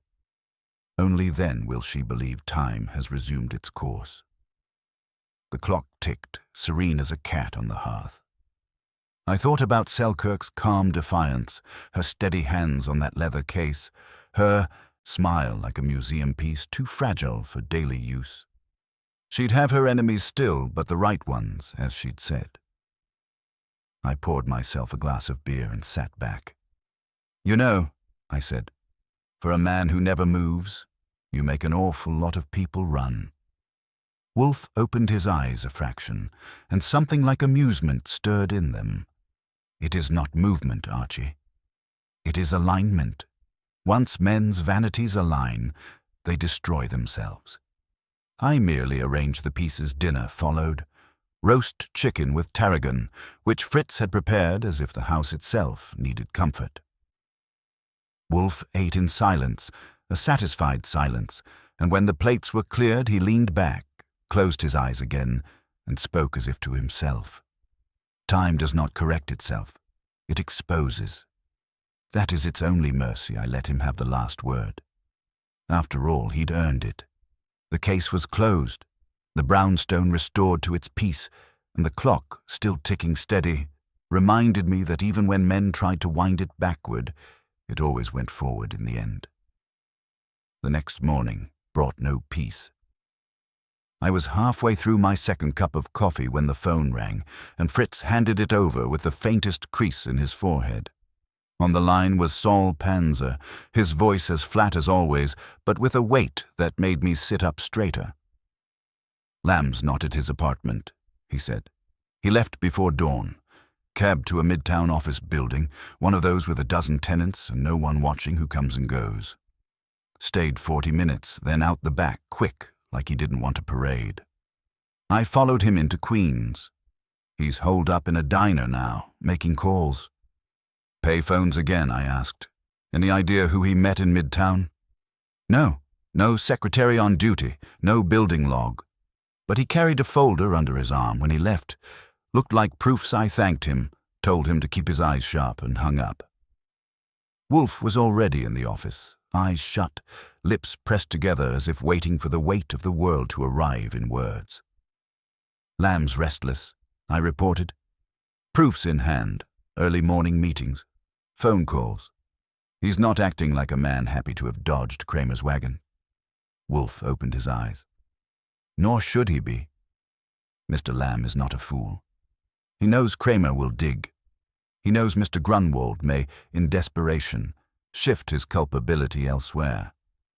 Only then will she believe time has resumed its course. The clock ticked, serene as a cat on the hearth. I thought about Selkirk's calm defiance, her steady hands on that leather case, her smile like a museum piece too fragile for daily use. She'd have her enemies still, but the right ones, as she'd said. I poured myself a glass of beer and sat back. You know, I said, for a man who never moves, you make an awful lot of people run. Wolfe opened his eyes a fraction, and something like amusement stirred in them. It is not movement, Archie. It is alignment. Once men's vanities align, they destroy themselves. I merely arranged the pieces. Dinner followed. Roast chicken with tarragon, which Fritz had prepared as if the house itself needed comfort. Wolfe ate in silence, a satisfied silence, and when the plates were cleared he leaned back, closed his eyes again, and spoke as if to himself. Time does not correct itself. It exposes. That is its only mercy. I let him have the last word. After all, he'd earned it. The case was closed, the brownstone restored to its peace, and the clock, still ticking steady, reminded me that even when men tried to wind it backward, it always went forward in the end. The next morning brought no peace. I was halfway through my second cup of coffee when the phone rang, and Fritz handed it over with the faintest crease in his forehead. On the line was Saul Panzer, his voice as flat as always, but with a weight that made me sit up straighter. Lamb's not at his apartment, he said. He left before dawn. Cab to a midtown office building, one of those with a dozen tenants and no one watching who comes and goes. Stayed 40 minutes, then out the back, quick, like he didn't want a parade. I followed him into Queens. He's holed up in a diner now, making calls. Payphones again, I asked. Any idea who he met in Midtown? No secretary on duty, no building log. But he carried a folder under his arm when he left. Looked like proofs I thanked him, told him to keep his eyes sharp, and hung up. Wolfe was already in the office, eyes shut, lips pressed together as if waiting for the weight of the world to arrive in words. Lamb's restless, I reported. Proofs in hand, early morning meetings, phone calls. He's not acting like a man happy to have dodged Kramer's wagon. Wolfe opened his eyes. Nor should he be. Mr. Lamb is not a fool. He knows Kramer will dig. He knows Mr. Grunwald may, in desperation, shift his culpability elsewhere.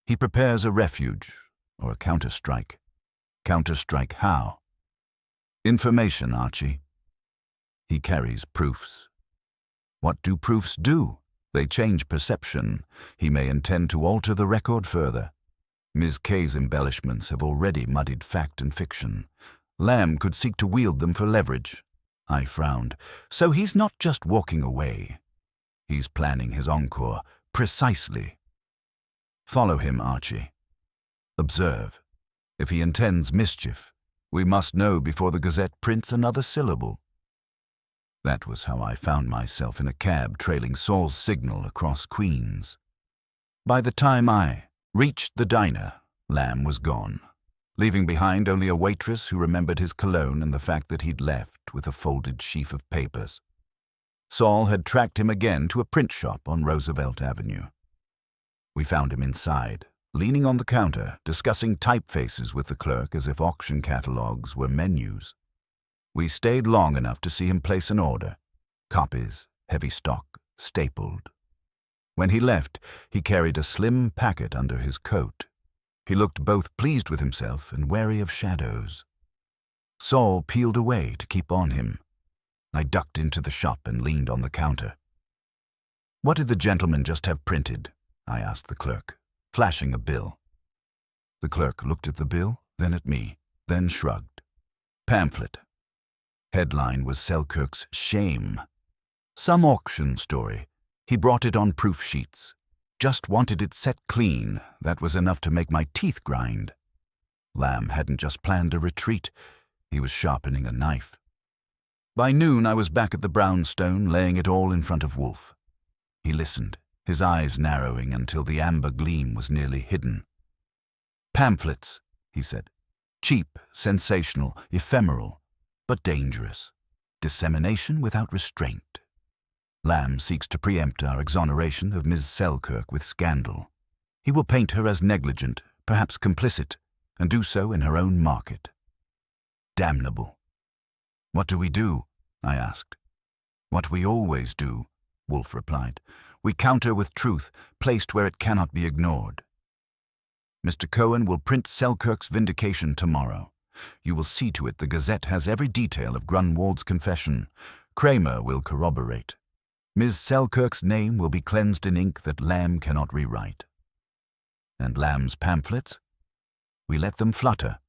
He prepares a refuge, or a counter-strike. Counter-strike how? Information, Archie. He carries proofs. What do proofs do? They change perception. He may intend to alter the record further. Ms. K's embellishments have already muddied fact and fiction. Lamb could seek to wield them for leverage. I frowned. So he's not just walking away. He's planning his encore, precisely. Follow him, Archie. Observe. If he intends mischief, we must know before the Gazette prints another syllable. That was how I found myself in a cab trailing Saul's signal across Queens. By the time I reached the diner, Lamb was gone, leaving behind only a waitress who remembered his cologne and the fact that he'd left with a folded sheaf of papers. Saul had tracked him again to a print shop on Roosevelt Avenue. We found him inside, leaning on the counter, discussing typefaces with the clerk as if auction catalogs were menus. We stayed long enough to see him place an order. Copies, heavy stock, stapled. When he left, he carried a slim packet under his coat. He looked both pleased with himself and wary of shadows. Saul peeled away to keep on him. I ducked into the shop and leaned on the counter. "What did the gentleman just have printed?" I asked the clerk, flashing a bill. The clerk looked at the bill, then at me, then shrugged. "Pamphlet." Headline was Selkirk's Shame. Some auction story. He brought it on proof sheets. Just wanted it set clean. That was enough to make my teeth grind. Lamb hadn't just planned a retreat. He was sharpening a knife. By noon, I was back at the brownstone, laying it all in front of Wolfe. He listened, his eyes narrowing until the amber gleam was nearly hidden. "Pamphlets," he said. "Cheap, sensational, ephemeral, but dangerous. Dissemination without restraint. Lamb seeks to preempt our exoneration of Ms. Selkirk with scandal. He will paint her as negligent, perhaps complicit, and do so in her own market. Damnable." "What do we do?" I asked. "What we always do," Wolfe replied. "We counter with truth, placed where it cannot be ignored. Mr. Cohen will print Selkirk's vindication tomorrow. You will see to it the Gazette has every detail of Grunwald's confession. Kramer will corroborate. Ms. Selkirk's name will be cleansed in ink that Lamb cannot rewrite. And Lamb's pamphlets? We let them flutter.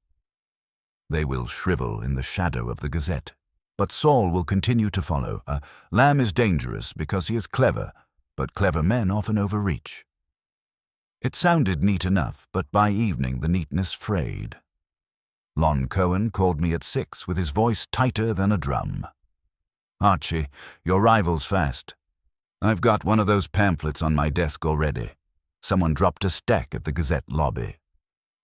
They will shrivel in the shadow of the Gazette. But Saul will continue to follow. Lamb is dangerous because he is clever, but clever men often overreach." It sounded neat enough, but by evening the neatness frayed. Lon Cohen called me at 6 with his voice tighter than a drum. "Archie, your rival's fast. I've got one of those pamphlets on my desk already. Someone dropped a stack at the Gazette lobby.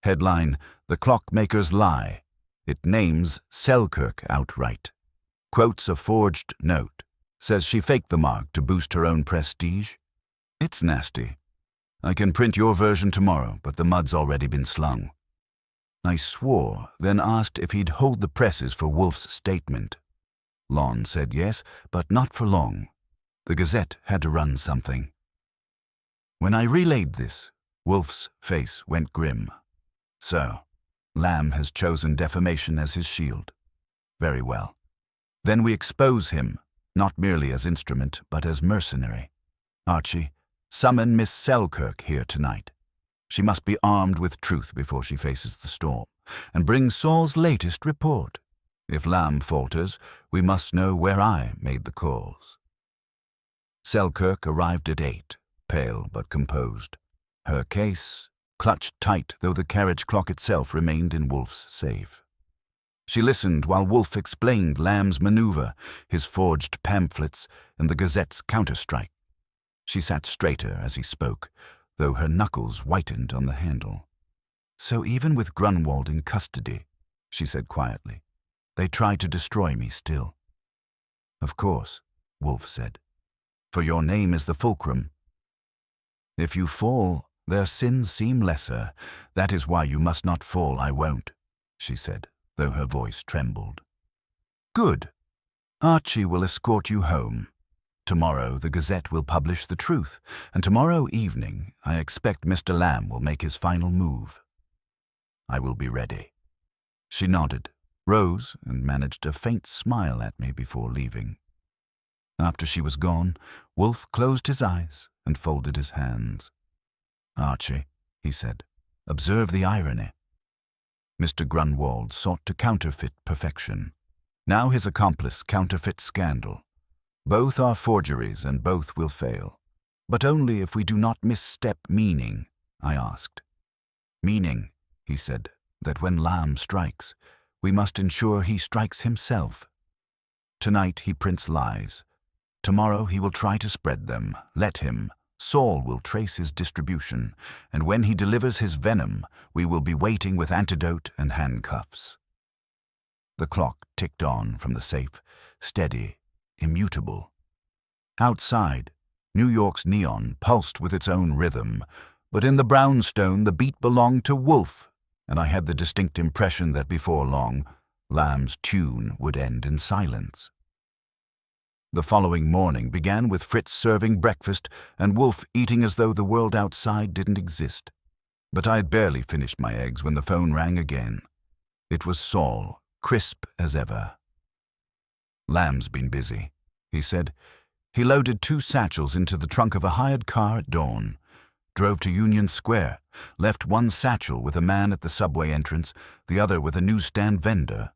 Headline, 'The Clockmaker's Lie.' It names Selkirk outright. Quotes a forged note. Says she faked the mark to boost her own prestige. It's nasty. I can print your version tomorrow, but the mud's already been slung." I swore, then asked if he'd hold the presses for Wolfe's statement. Lon said yes, but not for long. The Gazette had to run something. When I relayed this, Wolfe's face went grim. "So, Lamb has chosen defamation as his shield. Very well. Then we expose him, not merely as instrument, but as mercenary. Archie, summon Miss Selkirk here tonight. She must be armed with truth before she faces the storm, and bring Saul's latest report. If Lamb falters, we must know where I made the calls." Selkirk arrived at 8, pale but composed. Her case clutched tight, though the carriage clock itself remained in Wolfe's safe. She listened while Wolfe explained Lamb's maneuver, his forged pamphlets, and the Gazette's counterstrike. She sat straighter as he spoke, though her knuckles whitened on the handle. "So even with Grunwald in custody," she said quietly, "they try to destroy me still." "Of course," Wolfe said, "for your name is the fulcrum. If you fall, their sins seem lesser. That is why you must not fall. I won't," she said, though her voice trembled. "Good. Archie will escort you home. Tomorrow the Gazette will publish the truth, and tomorrow evening I expect Mr. Lamb will make his final move. I will be ready." She nodded, rose, and managed a faint smile at me before leaving. After she was gone, Wolfe closed his eyes and folded his hands. "Archie," he said, "observe the irony. Mr. Grunwald sought to counterfeit perfection. Now his accomplice counterfeits scandal. Both are forgeries and both will fail. But only if we do not misstep meaning," I asked. "Meaning," he said, "that when Lamb strikes, we must ensure he strikes himself. Tonight he prints lies. Tomorrow he will try to spread them. Let him. Saul will trace his distribution, and when he delivers his venom, we will be waiting with antidote and handcuffs." The clock ticked on from the safe, steady, immutable. Outside, New York's neon pulsed with its own rhythm, but in the brownstone the beat belonged to Wolfe, and I had the distinct impression that before long, Lamb's tune would end in silence. The following morning began with Fritz serving breakfast and Wolfe eating as though the world outside didn't exist. But I had barely finished my eggs when the phone rang again. It was Saul, crisp as ever. "Lamb's been busy," he said. He loaded 2 satchels into the trunk of a hired car at dawn, drove to Union Square, left one satchel with a man at the subway entrance, the other with a newsstand vendor.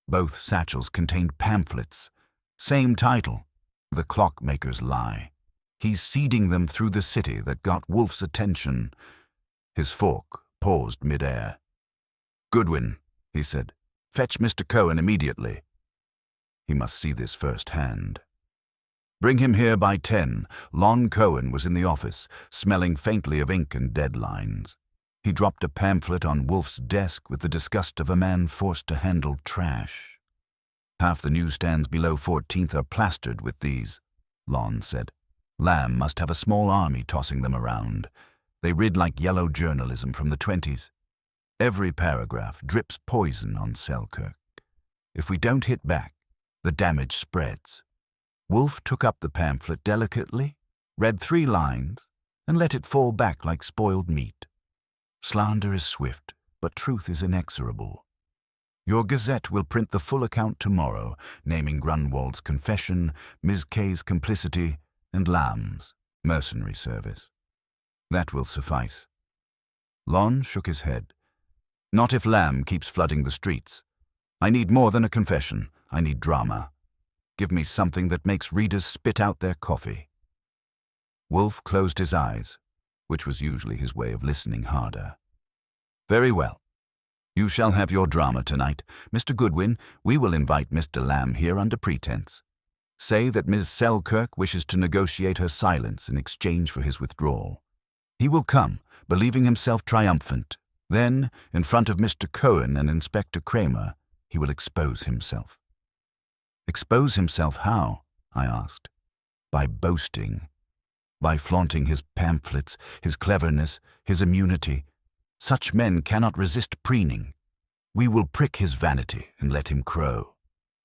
Both satchels contained pamphlets. Same title, The Clockmaker's Lie. He's seeding them through the city that got Wolfe's attention. His fork paused mid-air. "Goodwin," he said, "fetch Mr. Cohen immediately." He must see this firsthand. "Bring him here by 10. Lon Cohen was in the office, smelling faintly of ink and deadlines. He dropped a pamphlet on Wolfe's desk with the disgust of a man forced to handle trash. "Half the newsstands below 14th are plastered with these," Lon said. "Lamb must have a small army tossing them around. They read like yellow journalism from the 20s. Every paragraph drips poison on Selkirk. If we don't hit back, the damage spreads." Wolfe took up the pamphlet delicately, read 3 lines, and let it fall back like spoiled meat. "Slander is swift, but truth is inexorable. Your Gazette will print the full account tomorrow, naming Grunwald's confession, Ms. Kay's complicity, and Lamb's mercenary service. That will suffice." Lon shook his head. "Not if Lamb keeps flooding the streets. I need more than a confession. I need drama. Give me something that makes readers spit out their coffee." Wolfe closed his eyes, which was usually his way of listening harder. "Very well. You shall have your drama tonight. Mr. Goodwin, we will invite Mr. Lamb here under pretense. Say that Ms. Selkirk wishes to negotiate her silence in exchange for his withdrawal. He will come, believing himself triumphant. Then, in front of Mr. Cohen and Inspector Kramer, he will expose himself." "Expose himself how?" I asked. "By boasting. By flaunting his pamphlets, his cleverness, his immunity. Such men cannot resist preening. We will prick his vanity and let him crow.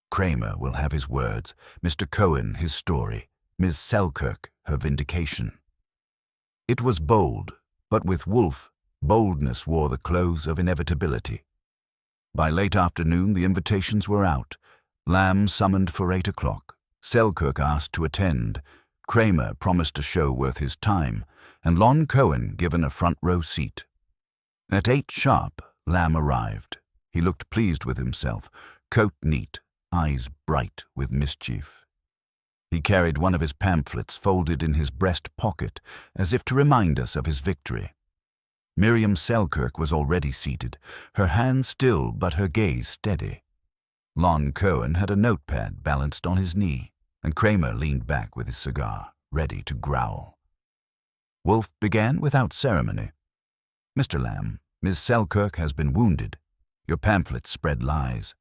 Kramer will have his words, Mr. Cohen his story, Ms. Selkirk her vindication." It was bold, but with Wolfe, boldness wore the clothes of inevitability. By late afternoon the invitations were out. Lamb summoned for 8 o'clock. Selkirk asked to attend. Kramer promised a show worth his time, and Lon Cohen given a front-row seat. At 8 sharp, Lamb arrived. He looked pleased with himself, coat neat, eyes bright with mischief. He carried one of his pamphlets folded in his breast pocket, as if to remind us of his victory. Miriam Selkirk was already seated, her hand still but her gaze steady. Lon Cohen had a notepad balanced on his knee, and Kramer leaned back with his cigar, ready to growl. Wolfe began without ceremony. "Mr. Lamb, Ms. Selkirk has been wounded. Your pamphlets spread lies.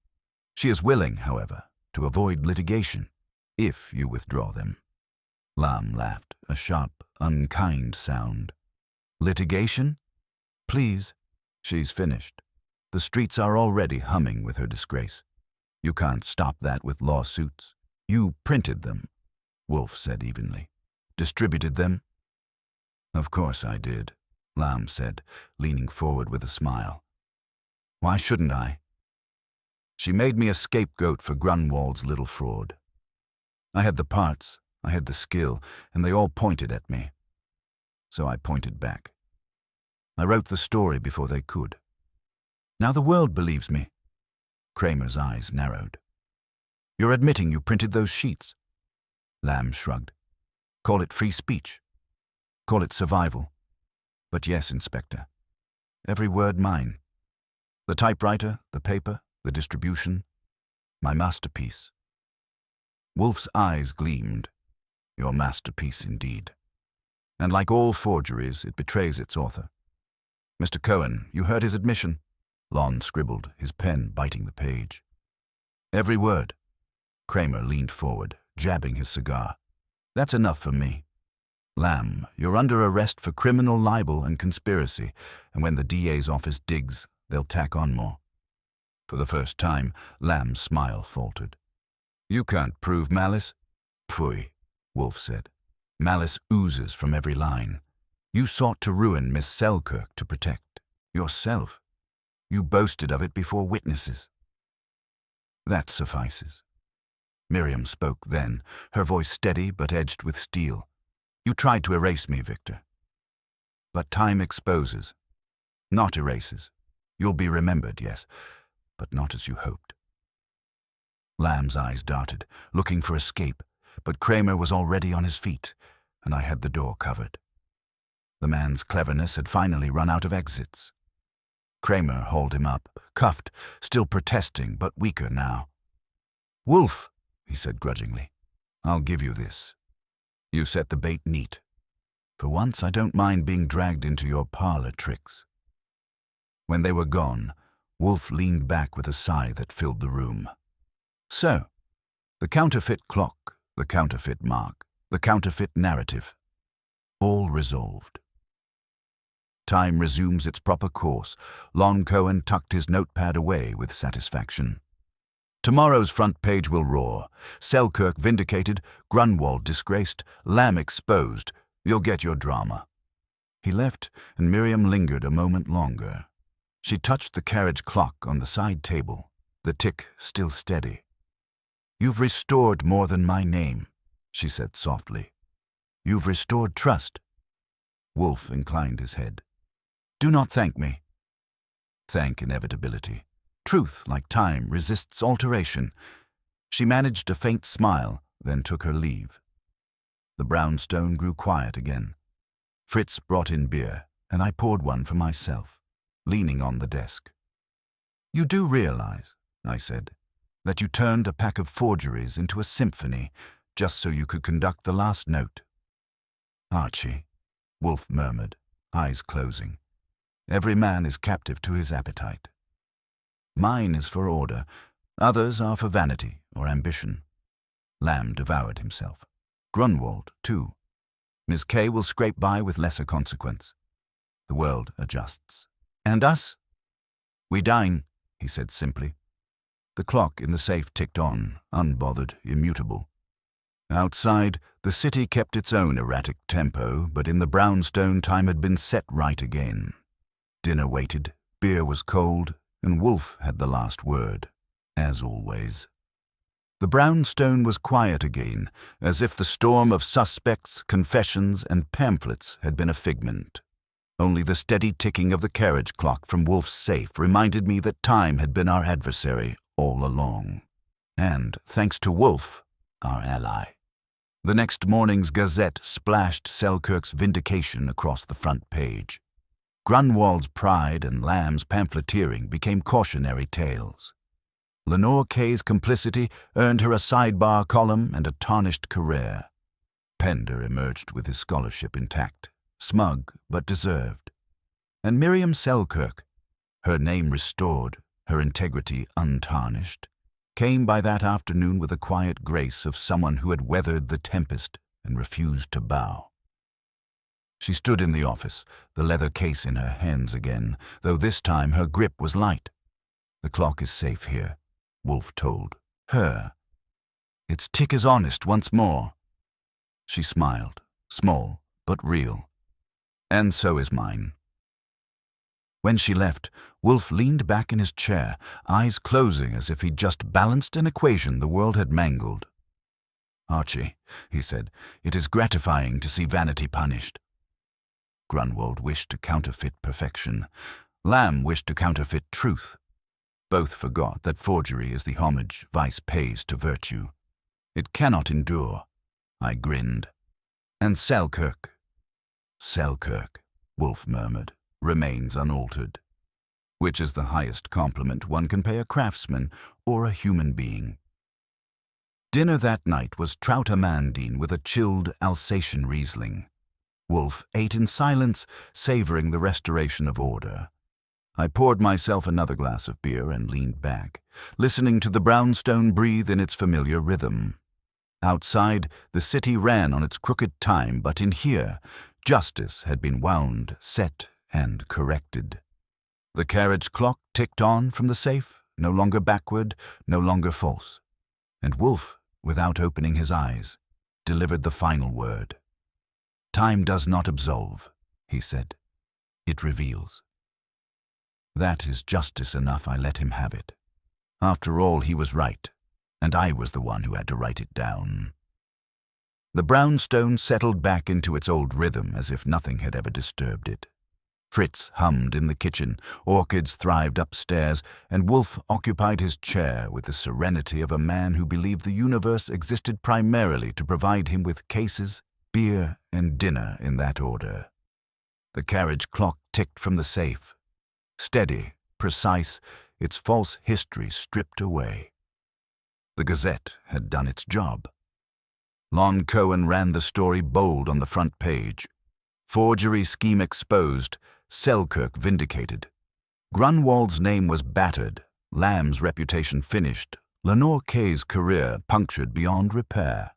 She is willing, however, to avoid litigation, if you withdraw them." Lamb laughed, a sharp, unkind sound. "Litigation? Please. She's finished. The streets are already humming with her disgrace. You can't stop that with lawsuits. You printed them," Wolfe said evenly. "Distributed them?" "Of course I did," Lamb said, leaning forward with a smile. "Why shouldn't I? She made me a scapegoat for Grunwald's little fraud. I had the parts, I had the skill, and they all pointed at me. So I pointed back. I wrote the story before they could. Now the world believes me." Kramer's eyes narrowed. "You're admitting you printed those sheets?" Lamb shrugged. "Call it free speech. Call it survival. But yes, Inspector. Every word mine. The typewriter, the paper, the distribution. My masterpiece." Wolfe's eyes gleamed. "Your masterpiece indeed. And like all forgeries, it betrays its author. Mr. Cohen, you heard his admission?" Lon scribbled, his pen biting the page. "Every word." Kramer leaned forward, jabbing his cigar. "That's enough for me. Lamb, you're under arrest for criminal libel and conspiracy, and when the DA's office digs, they'll tack on more." For the first time, Lamb's smile faltered. "You can't prove malice." Pfui, Wolfe said. Malice oozes from every line. You sought to ruin Miss Selkirk to protect yourself. You boasted of it before witnesses. That suffices. Miriam spoke then, her voice steady but edged with steel. You tried to erase me, Victor. But time exposes, not erases. You'll be remembered, yes, but not as you hoped. Lamb's eyes darted, looking for escape, but Kramer was already on his feet, and I had the door covered. The man's cleverness had finally run out of exits. Kramer hauled him up, cuffed, still protesting, but weaker now. Wolfe, he said grudgingly, I'll give you this. You set the bait neat. For once, I don't mind being dragged into your parlor tricks. When they were gone, Wolfe leaned back with a sigh that filled the room. So, the counterfeit clock, the counterfeit mark, the counterfeit narrative, all resolved. Time resumes its proper course. Lon Cohen tucked his notepad away with satisfaction. Tomorrow's front page will roar. Selkirk vindicated, Grunwald disgraced, Lamb exposed. You'll get your drama. He left, and Miriam lingered a moment longer. She touched the carriage clock on the side table, the tick still steady. You've restored more than my name, she said softly. You've restored trust. Wolfe inclined his head. Do not thank me. Thank inevitability. Truth, like time, resists alteration. She managed a faint smile, then took her leave. The brownstone grew quiet again. Fritz brought in beer, and I poured one for myself, leaning on the desk. You do realize, I said, that you turned a pack of forgeries into a symphony just so you could conduct the last note. Archie, Wolfe murmured, eyes closing. Every man is captive to his appetite. Mine is for order, others are for vanity or ambition. Lamb devoured himself. Grunwald, too. Ms. K will scrape by with lesser consequence. The world adjusts. And us? We dine, he said simply. The clock in the safe ticked on, unbothered, immutable. Outside, the city kept its own erratic tempo, but in the brownstone time had been set right again. Dinner waited, beer was cold, and Wolfe had the last word, as always. The brownstone was quiet again, as if the storm of suspects, confessions, and pamphlets had been a figment. Only the steady ticking of the carriage clock from Wolfe's safe reminded me that time had been our adversary all along. And, thanks to Wolfe, our ally. The next morning's Gazette splashed Selkirk's vindication across the front page. Grunwald's pride and Lamb's pamphleteering became cautionary tales. Lenore Kay's complicity earned her a sidebar column and a tarnished career. Pender emerged with his scholarship intact, smug but deserved. And Miriam Selkirk, her name restored, her integrity untarnished, came by that afternoon with the quiet grace of someone who had weathered the tempest and refused to bow. She stood in the office, the leather case in her hands again, though this time her grip was light. The clock is safe here, Wolfe told her. Its tick is honest once more. She smiled, small but real. And so is mine. When she left, Wolfe leaned back in his chair, eyes closing as if he'd just balanced an equation the world had mangled. Archie, he said, it is gratifying to see vanity punished. Grunwald wished to counterfeit perfection. Lamb wished to counterfeit truth. Both forgot that forgery is the homage vice pays to virtue. It cannot endure. I grinned. And Selkirk, Wolfe murmured, remains unaltered. Which is the highest compliment one can pay a craftsman or a human being. Dinner that night was Trouter-Mandine with a chilled Alsatian Riesling. Wolfe ate in silence, savoring the restoration of order. I poured myself another glass of beer and leaned back, listening to the brownstone breathe in its familiar rhythm. Outside, the city ran on its crooked time, but in here, justice had been wound, set, and corrected. The carriage clock ticked on from the safe, no longer backward, no longer false. And Wolfe, without opening his eyes, delivered the final word. "Time does not absolve," he said. "It reveals." That is justice enough. I let him have it. After all, he was right, and I was the one who had to write it down. The brownstone settled back into its old rhythm as if nothing had ever disturbed it. Fritz hummed in the kitchen, orchids thrived upstairs, and Wolfe occupied his chair with the serenity of a man who believed the universe existed primarily to provide him with cases, beer, and dinner in that order. The carriage clock ticked from the safe. Steady, precise, its false history stripped away. The Gazette had done its job. Lon Cohen ran the story bold on the front page. Forgery scheme exposed, Selkirk vindicated. Grunwald's name was battered, Lamb's reputation finished, Lenore Kaye's career punctured beyond repair.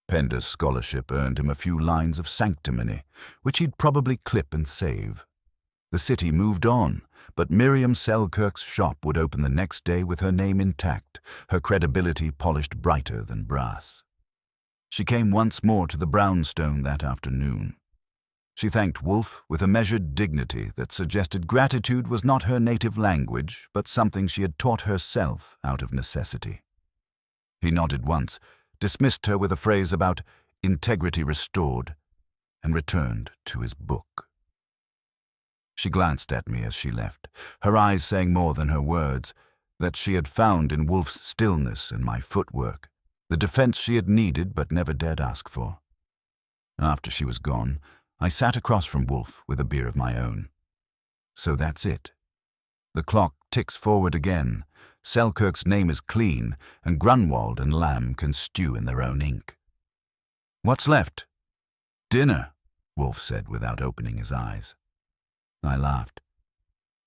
Pender's scholarship earned him a few lines of sanctimony, which he'd probably clip and save. The city moved on, but Miriam Selkirk's shop would open the next day with her name intact, her credibility polished brighter than brass. She came once more to the brownstone that afternoon. She thanked Wolfe with a measured dignity that suggested gratitude was not her native language, but something she had taught herself out of necessity. He nodded once, dismissed her with a phrase about integrity restored, and returned to his book. She glanced at me as she left, her eyes saying more than her words, that she had found in Wolfe's stillness and my footwork the defense she had needed but never dared ask for. After she was gone, I sat across from Wolfe with a beer of my own. So that's it. The clock ticks forward again. Selkirk's name is clean, and Grunwald and Lamb can stew in their own ink. "What's left?" "Dinner," Wolfe said without opening his eyes. I laughed.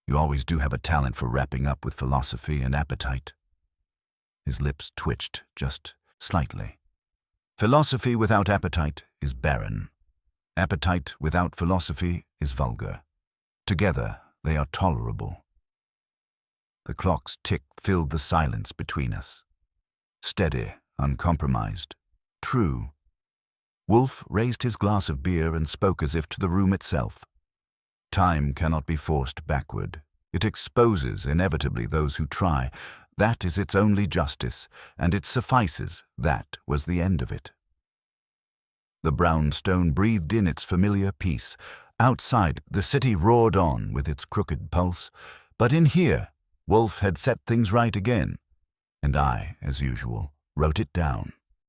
"You always do have a talent for wrapping up with philosophy and appetite." His lips twitched, just slightly. "Philosophy without appetite is barren. Appetite without philosophy is vulgar. Together, they are tolerable." The clock's tick filled the silence between us. Steady, uncompromised, true. Wolfe raised his glass of beer and spoke as if to the room itself. Time cannot be forced backward. It exposes inevitably those who try. That is its only justice, and it suffices. That was the end of it. The brownstone breathed in its familiar peace. Outside, the city roared on with its crooked pulse. But in here, Wolfe had set things right again, and I, as usual, wrote it down.